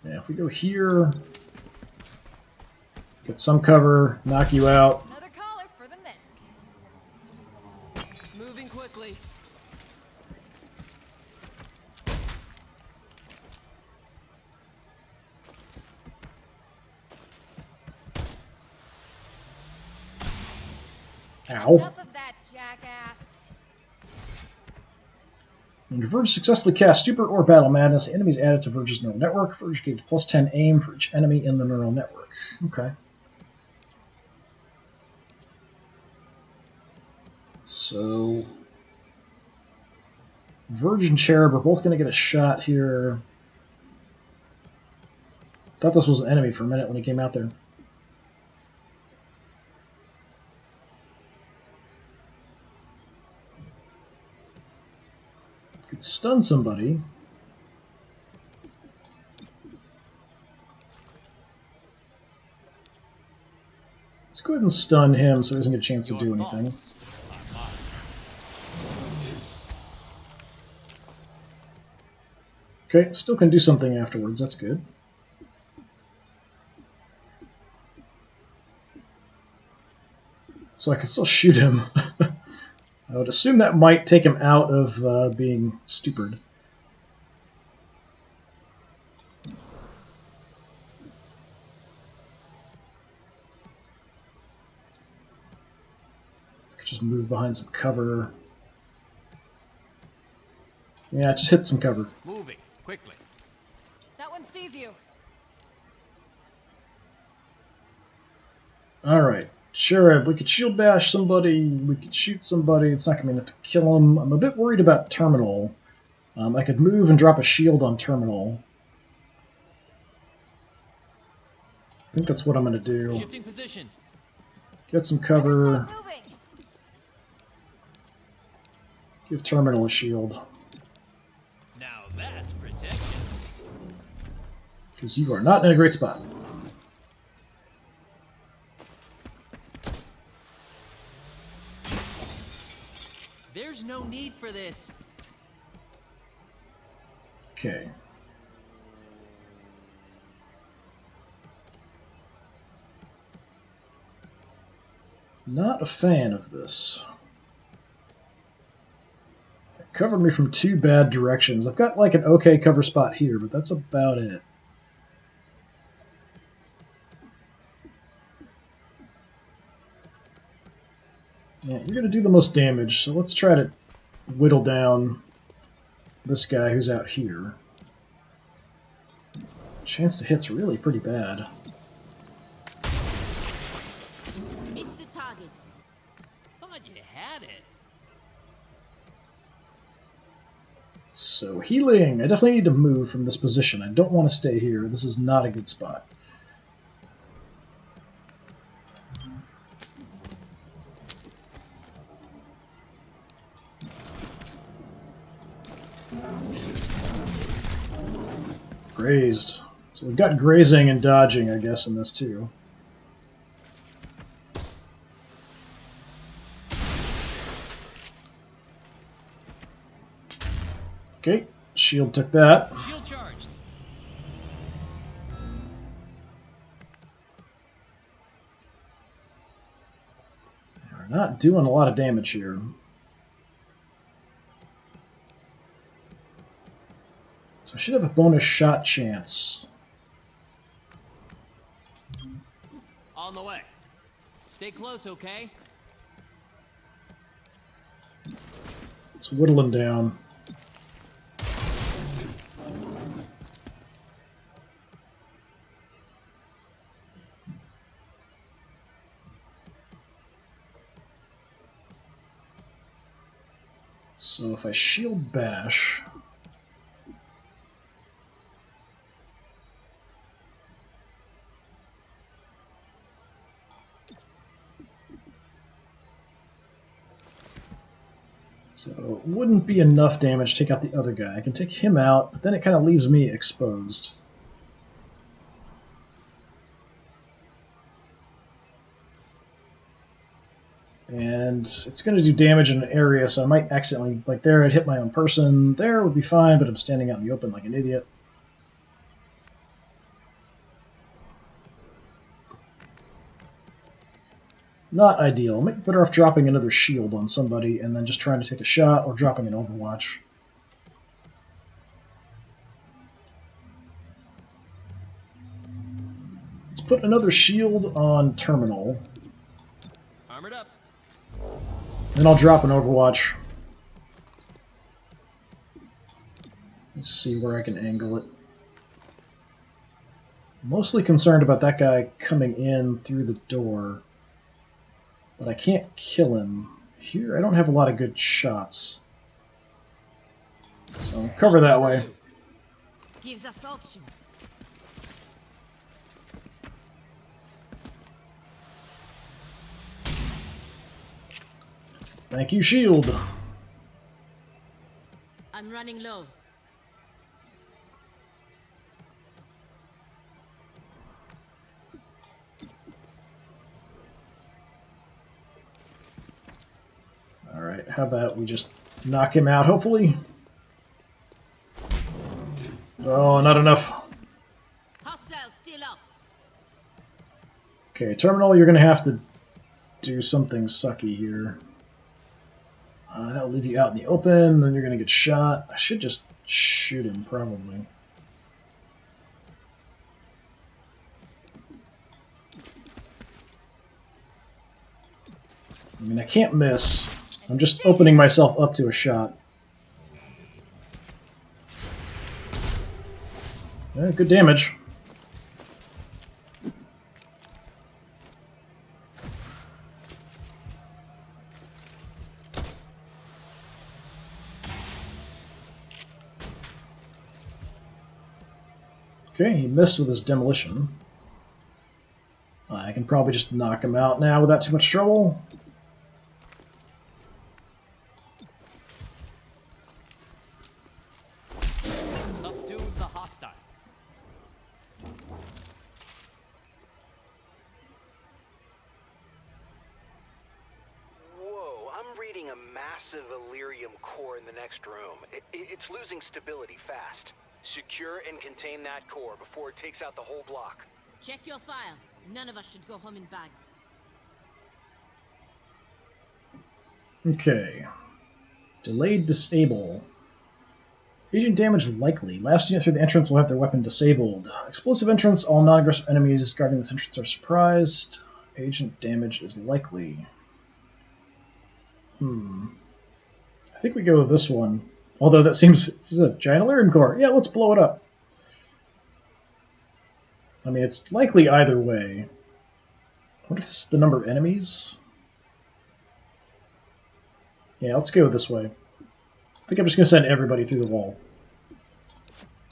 Yeah, if we go here, get some cover, knock you out. Another collar for the neck. Moving quickly. Ow. Enough of that, jackass. When your Verge successfully casts Stupor or Battle Madness, enemies added to Verge's neural network. Verge gains plus 10 aim for each enemy in the neural network. Okay. So Verge and Cherub are both going to get a shot here. Thought this was an enemy for a minute when he came out there. Could stun somebody. Let's go ahead and stun him so he doesn't get a chance to do anything. Okay, still can do something afterwards, that's good. So I can still shoot him. I would assume that might take him out of being stupid. I could just move behind some cover. Yeah, just hit some cover. Moving, quickly. That one sees you. Alright. Sure, we could shield bash somebody, we could shoot somebody, it's not going to be enough to kill him. I'm a bit worried about Terminal. I could move and drop a shield on Terminal. I think that's what I'm going to do. Shifting position. Get some cover. Give Terminal a shield. Now that's protection. Because you are not in a great spot. There's no need for this. Okay. Not a fan of this. It covered me from two bad directions. I've got like an okay cover spot here, but that's about it. Yeah, you're going to do the most damage, so let's try to whittle down this guy who's out here. Chance to hit's really pretty bad. Missed the target. Thought you had it. So, healing! I definitely need to move from this position. I don't want to stay here. This is not a good spot. Grazed. So we've got grazing and dodging, I guess, in this too. Okay, shield took that. Shield charged. We're not doing a lot of damage here. So I should have a bonus shot chance. On the way. Stay close, okay? Let's whittle him down. So if I shield bash... So it wouldn't be enough damage to take out the other guy. I can take him out, but then it kind of leaves me exposed. And it's going to do damage in an area, so I might accidentally, like there, I'd hit my own person. There would be fine, but I'm standing out in the open like an idiot. Not ideal. I might be better off dropping another shield on somebody and then just trying to take a shot or dropping an Overwatch. Let's put another shield on Terminal. Armored up. Then I'll drop an Overwatch. Let's see where I can angle it. Mostly concerned about that guy coming in through the door. But I can't kill him. Here, I don't have a lot of good shots. So, cover that way. Gives us options. Thank you, shield. I'm running low. Alright, how about we just knock him out, hopefully? Oh, not enough. Hostile still up. Okay, Terminal, you're going to have to do something sucky here. That'll leave you out in the open, then you're going to get shot. I should just shoot him, probably. I mean, I can't miss. I'm just opening myself up to a shot. Good damage. Okay, he missed with his demolition. I can probably just knock him out now without too much trouble. Subdue the hostile. Whoa, I'm reading a massive Illyrium core in the next room. It's losing stability fast. Secure and contain that core before it takes out the whole block. Check your file. None of us should go home in bags. Okay. Delayed disable. Agent damage likely. Last unit through the entrance will have their weapon disabled. Explosive entrance. All non-aggressive enemies guarding this entrance are surprised. Agent damage is likely. I think we go with this one. Although that seems... This is a giant Illyrium core. Yeah, let's blow it up. I mean, it's likely either way. What is this, the number of enemies? Yeah, let's go this way. I think I'm just going to send everybody through the wall.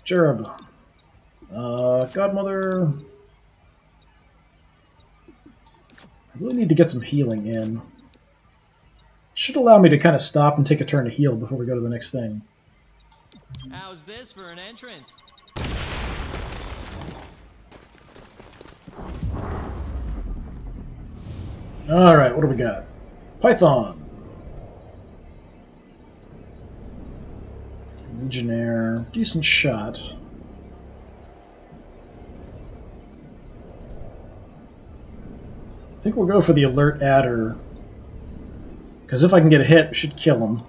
Cherub. Godmother. I really need to get some healing in. Should allow me to kind of stop and take a turn to heal before we go to the next thing. How's this for an entrance? Alright, what do we got? Python. Legionnaire. Decent shot. I think we'll go for the alert adder. Because if I can get a hit, we should kill him.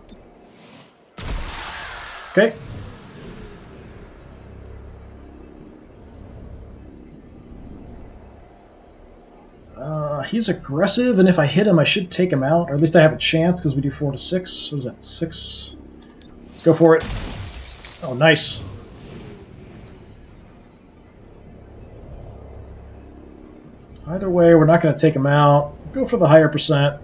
Okay. He's aggressive, and if I hit him, I should take him out. Or at least I have a chance, because we do 4 to 6. What is that, 6? Let's go for it. Oh, nice. Either way, we're not going to take him out. Go for the higher percent.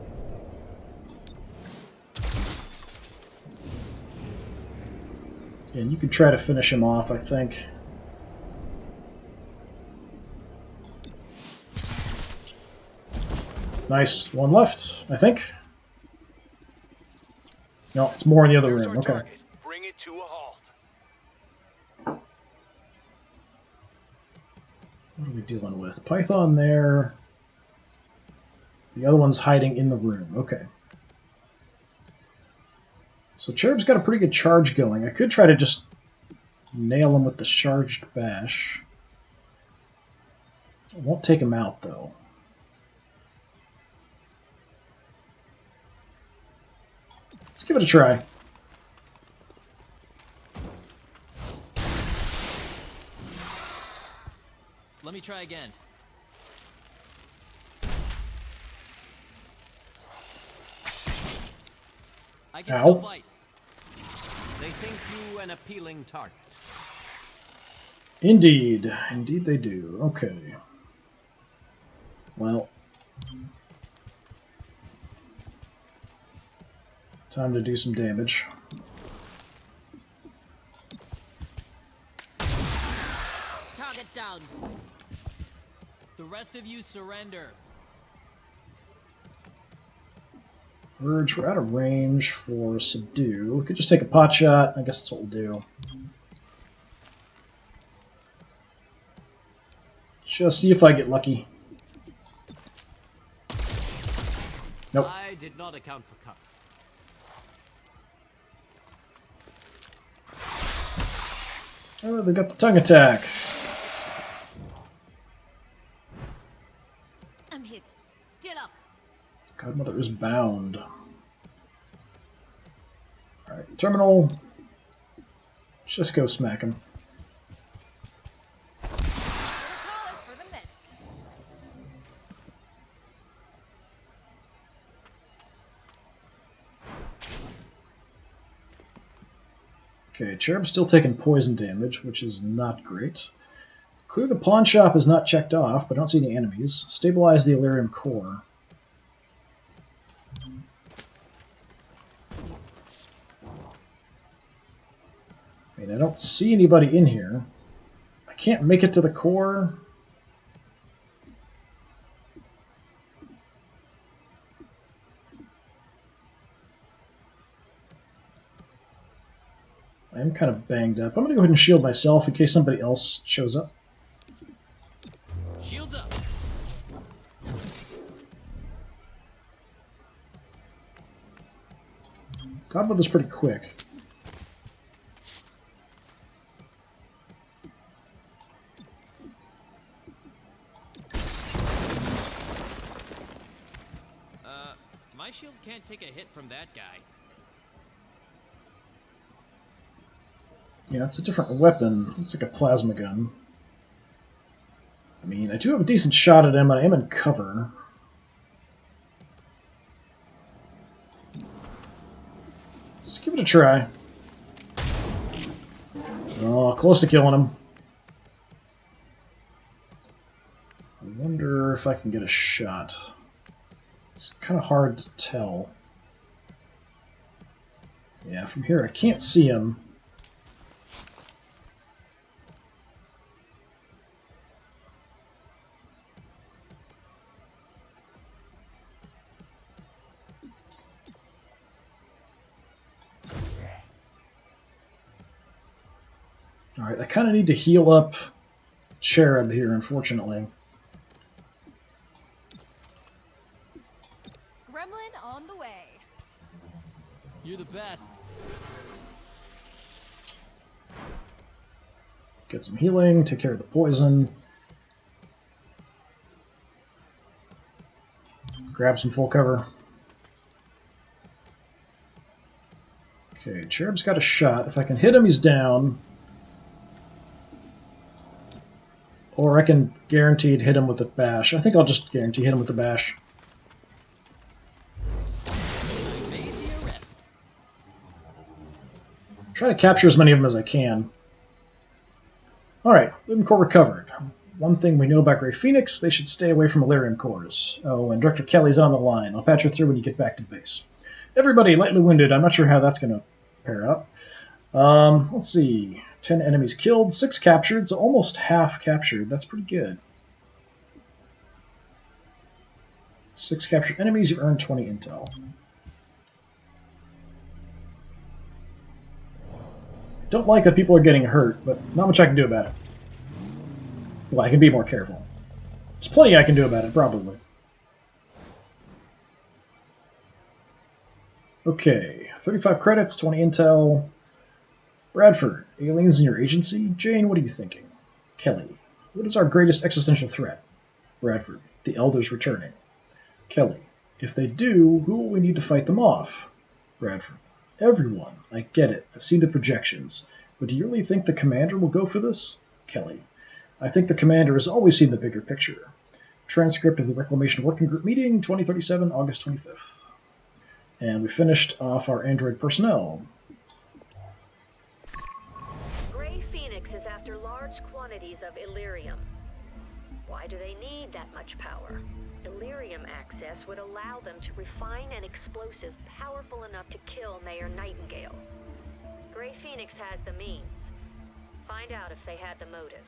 And you can try to finish him off, I think. Nice. One left, I think. No, it's more in the other room. Okay. Bring it to a halt. What are we dealing with? Python there. The other one's hiding in the room. Okay. So Cherub's got a pretty good charge going. I could try to just nail him with the charged bash. I won't take him out, though. Let's give it a try. Let me try again. I can still fight. They think you an appealing target. Indeed. Indeed they do. Okay. Well. Time to do some damage. Target down. The rest of you surrender. Verge, we're out of range for subdue. We could just take a pot shot. I guess that's what we'll do. Just see if I get lucky. Nope. I did not account for cover. Oh, they got the tongue attack. I'm hit. Still up. Godmother is bound. Alright, terminal. Let's just go smack him. Okay, Cherub's still taking poison damage, which is not great. Clear the pawn shop is not checked off, but I don't see any enemies. Stabilize the Illyrium core. I mean, I don't see anybody in here. I can't make it to the core. I am kind of banged up. I'm going to go ahead and shield myself in case somebody else shows up. Shields up. Godmother's pretty quick. My shield can't take a hit from that guy. Yeah, it's a different weapon. It's like a plasma gun. I mean, I do have a decent shot at him, and I am in cover. Let's give it a try. Oh, close to killing him. I wonder if I can get a shot. It's kind of hard to tell. Yeah, from here I can't see him. Alright, I kind of need to heal up Cherub here, unfortunately. Gremlin on the way. You're the best. Get some healing, take care of the poison. Grab some full cover. Okay, Cherub's got a shot. If I can hit him, he's down. Or I can guaranteed hit him with a bash. I think I'll just guarantee hit him with a bash. Try to capture as many of them as I can. Alright, Living Core recovered. One thing we know about Grey Phoenix, they should stay away from Illyrium cores. Oh, and Director Kelly's on the line. I'll patch her through when you get back to base. Everybody lightly wounded. I'm not sure how that's going to pair out. Let's see. 10 enemies killed, 6 captured, so almost half captured. That's pretty good. 6 captured enemies, you earn 20 intel. Don't like that people are getting hurt, but not much I can do about it. Well, I can be more careful. There's plenty I can do about it, probably. Okay, 35 credits, 20 intel. Bradford, aliens in your agency? Jane, what are you thinking? Kelly, what is our greatest existential threat? Bradford, the Elders returning. Kelly, if they do, who will we need to fight them off? Bradford, everyone. I get it. I've seen the projections. But do you really think the commander will go for this? Kelly, I think the commander has always seen the bigger picture. Transcript of the Reclamation Working Group meeting, 2037, August 25th. And we finished off our android personnel. Grey Phoenix is after large quantities of Illyrium. Why do they need that much power? Illyrium access would allow them to refine an explosive powerful enough to kill Mayor Nightingale. Grey Phoenix has the means. Find out if they had the motive.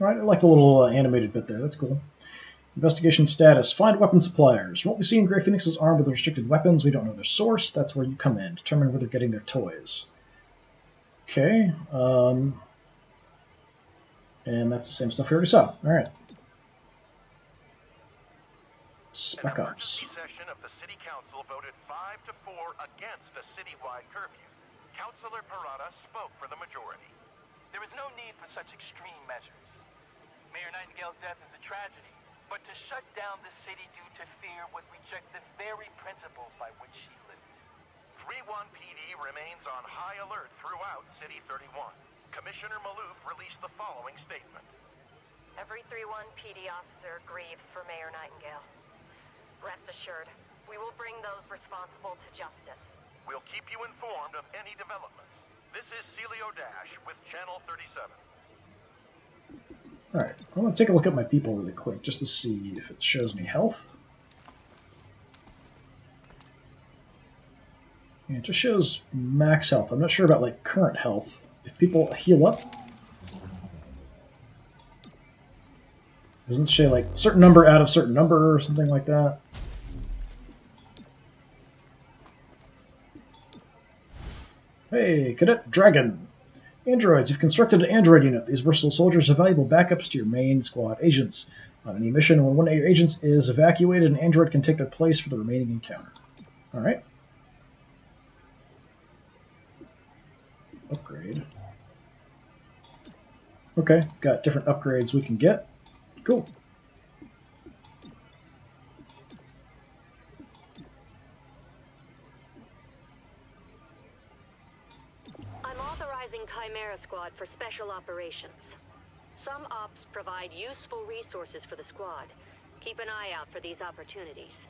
Alright, I like the little animated bit there. That's cool. Investigation status. Find weapon suppliers. From what we see, Grey Phoenix is armed with restricted weapons. We don't know their source. That's where you come in. Determine where they're getting their toys. Okay. And that's the same stuff we already saw. Alright. Spec Ops. An emergency session of the City Council voted 5 to 4 against a citywide curfew. Councilor Parada spoke for the majority. There is no need for such extreme measures. Mayor Nightingale's death is a tragedy, but to shut down the city due to fear would reject the very principles by which she lived. 3-1 PD remains on high alert throughout City 31. Commissioner Maloof released the following statement. Every 3-1 PD officer grieves for Mayor Nightingale. Rest assured, we will bring those responsible to justice. We'll keep you informed of any developments. This is Celio Dash with Channel 37. Alright, I want to take a look at my people really quick, just to see if it shows me health. Yeah, it just shows max health. I'm not sure about, like, current health. If people heal up, doesn't it show, like, certain number out of certain number or something like that? Hey, Cadet Dragon! Androids, you've constructed an android unit. These versatile soldiers are valuable backups to your main squad agents. On any mission, when one of your agents is evacuated, an android can take their place for the remaining encounter. Alright. Upgrade. Okay, got different upgrades we can get. Cool. I'm authorizing Chimera Squad for special operations. Some ops provide useful resources for the squad. Keep an eye out for these opportunities.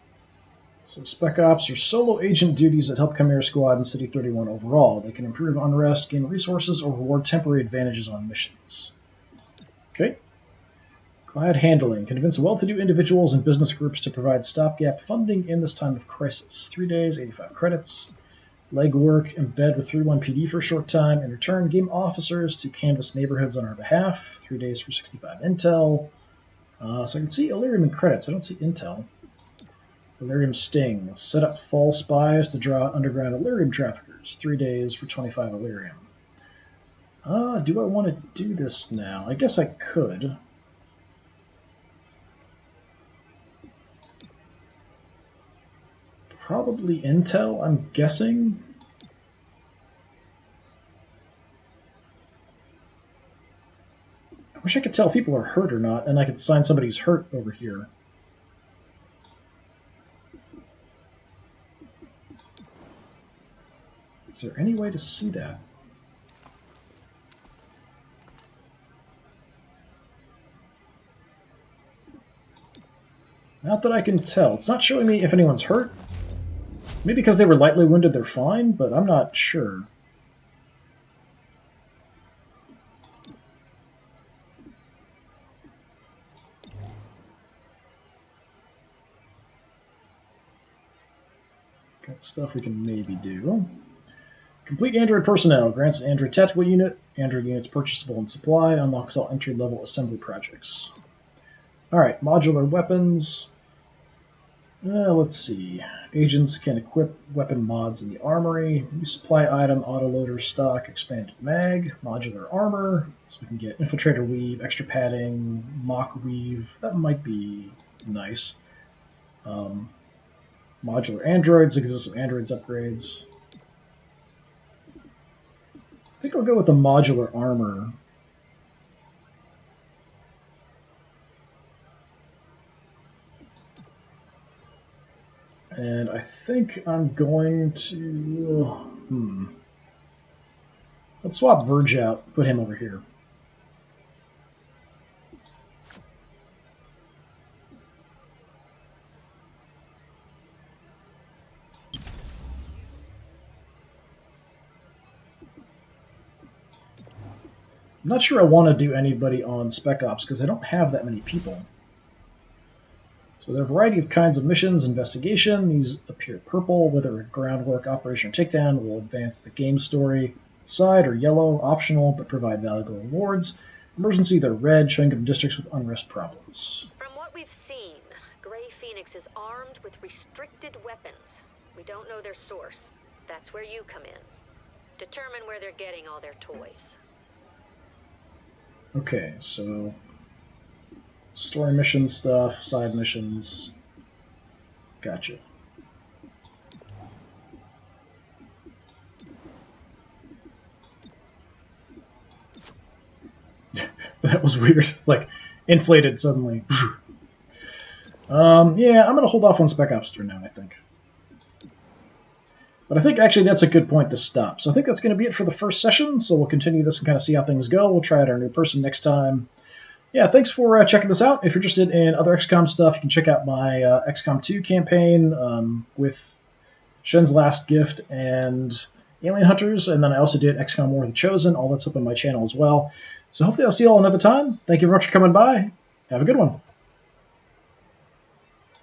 So Spec Ops are solo agent duties that help Chimera Squad and City 31 overall. They can improve unrest, gain resources, or reward temporary advantages on missions. Okay. Glad Handling. Convince well-to-do individuals and business groups to provide stopgap funding in this time of crisis. 3 days, 85 credits. Legwork, embed with 31 PD for a short time. In return, game officers to canvass neighborhoods on our behalf. 3 days for 65 intel. So I can see Illyrium and credits. I don't see intel. Illyrium Sting. Set up false spies to draw out underground Illyrium traffickers. 3 days for 25 Illyrium. Do I want to do this now? I guess I could. Probably intel, I'm guessing. I wish I could tell if people are hurt or not, and I could sign somebody who's hurt over here. Is there any way to see that? Not that I can tell. It's not showing me if anyone's hurt. Maybe because they were lightly wounded, they're fine, but I'm not sure. Got stuff we can maybe do. Complete Android personnel. Grants an Android tactical unit. Android units purchasable in supply. Unlocks all entry-level assembly projects. Alright, modular weapons. Let's see. Agents can equip weapon mods in the armory. New supply item, autoloader stock, expanded mag, modular armor. So we can get infiltrator weave, extra padding, mock weave. That might be nice. Modular androids. It gives us some androids upgrades. I think I'll go with the modular armor. And I think I'm going to... Let's swap Verge out, put him over here. I'm not sure I want to do anybody on Spec Ops because I don't have that many people. So there are a variety of kinds of missions. Investigation, these appear purple. Whether a groundwork, operation, or takedown will advance the game story. Side or yellow, optional, but provide valuable rewards. Emergency, they're red, showing up in districts with unrest problems. From what we've seen, Grey Phoenix is armed with restricted weapons. We don't know their source. That's where you come in. Determine where they're getting all their toys. Okay, so... story mission stuff, side missions. Gotcha. That was weird. It's like inflated suddenly. Yeah, I'm going to hold off on Spec Ops for now, I think. But I think actually that's a good point to stop. So I think that's going to be it for the first session. So we'll continue this and kind of see how things go. We'll try out our new person next time. Yeah, thanks for checking this out. If you're interested in other XCOM stuff, you can check out my XCOM 2 campaign with Shen's Last Gift and Alien Hunters, and then I also did XCOM War of the Chosen. All that's up on my channel as well. So hopefully I'll see you all another time. Thank you very much for coming by. Have a good one.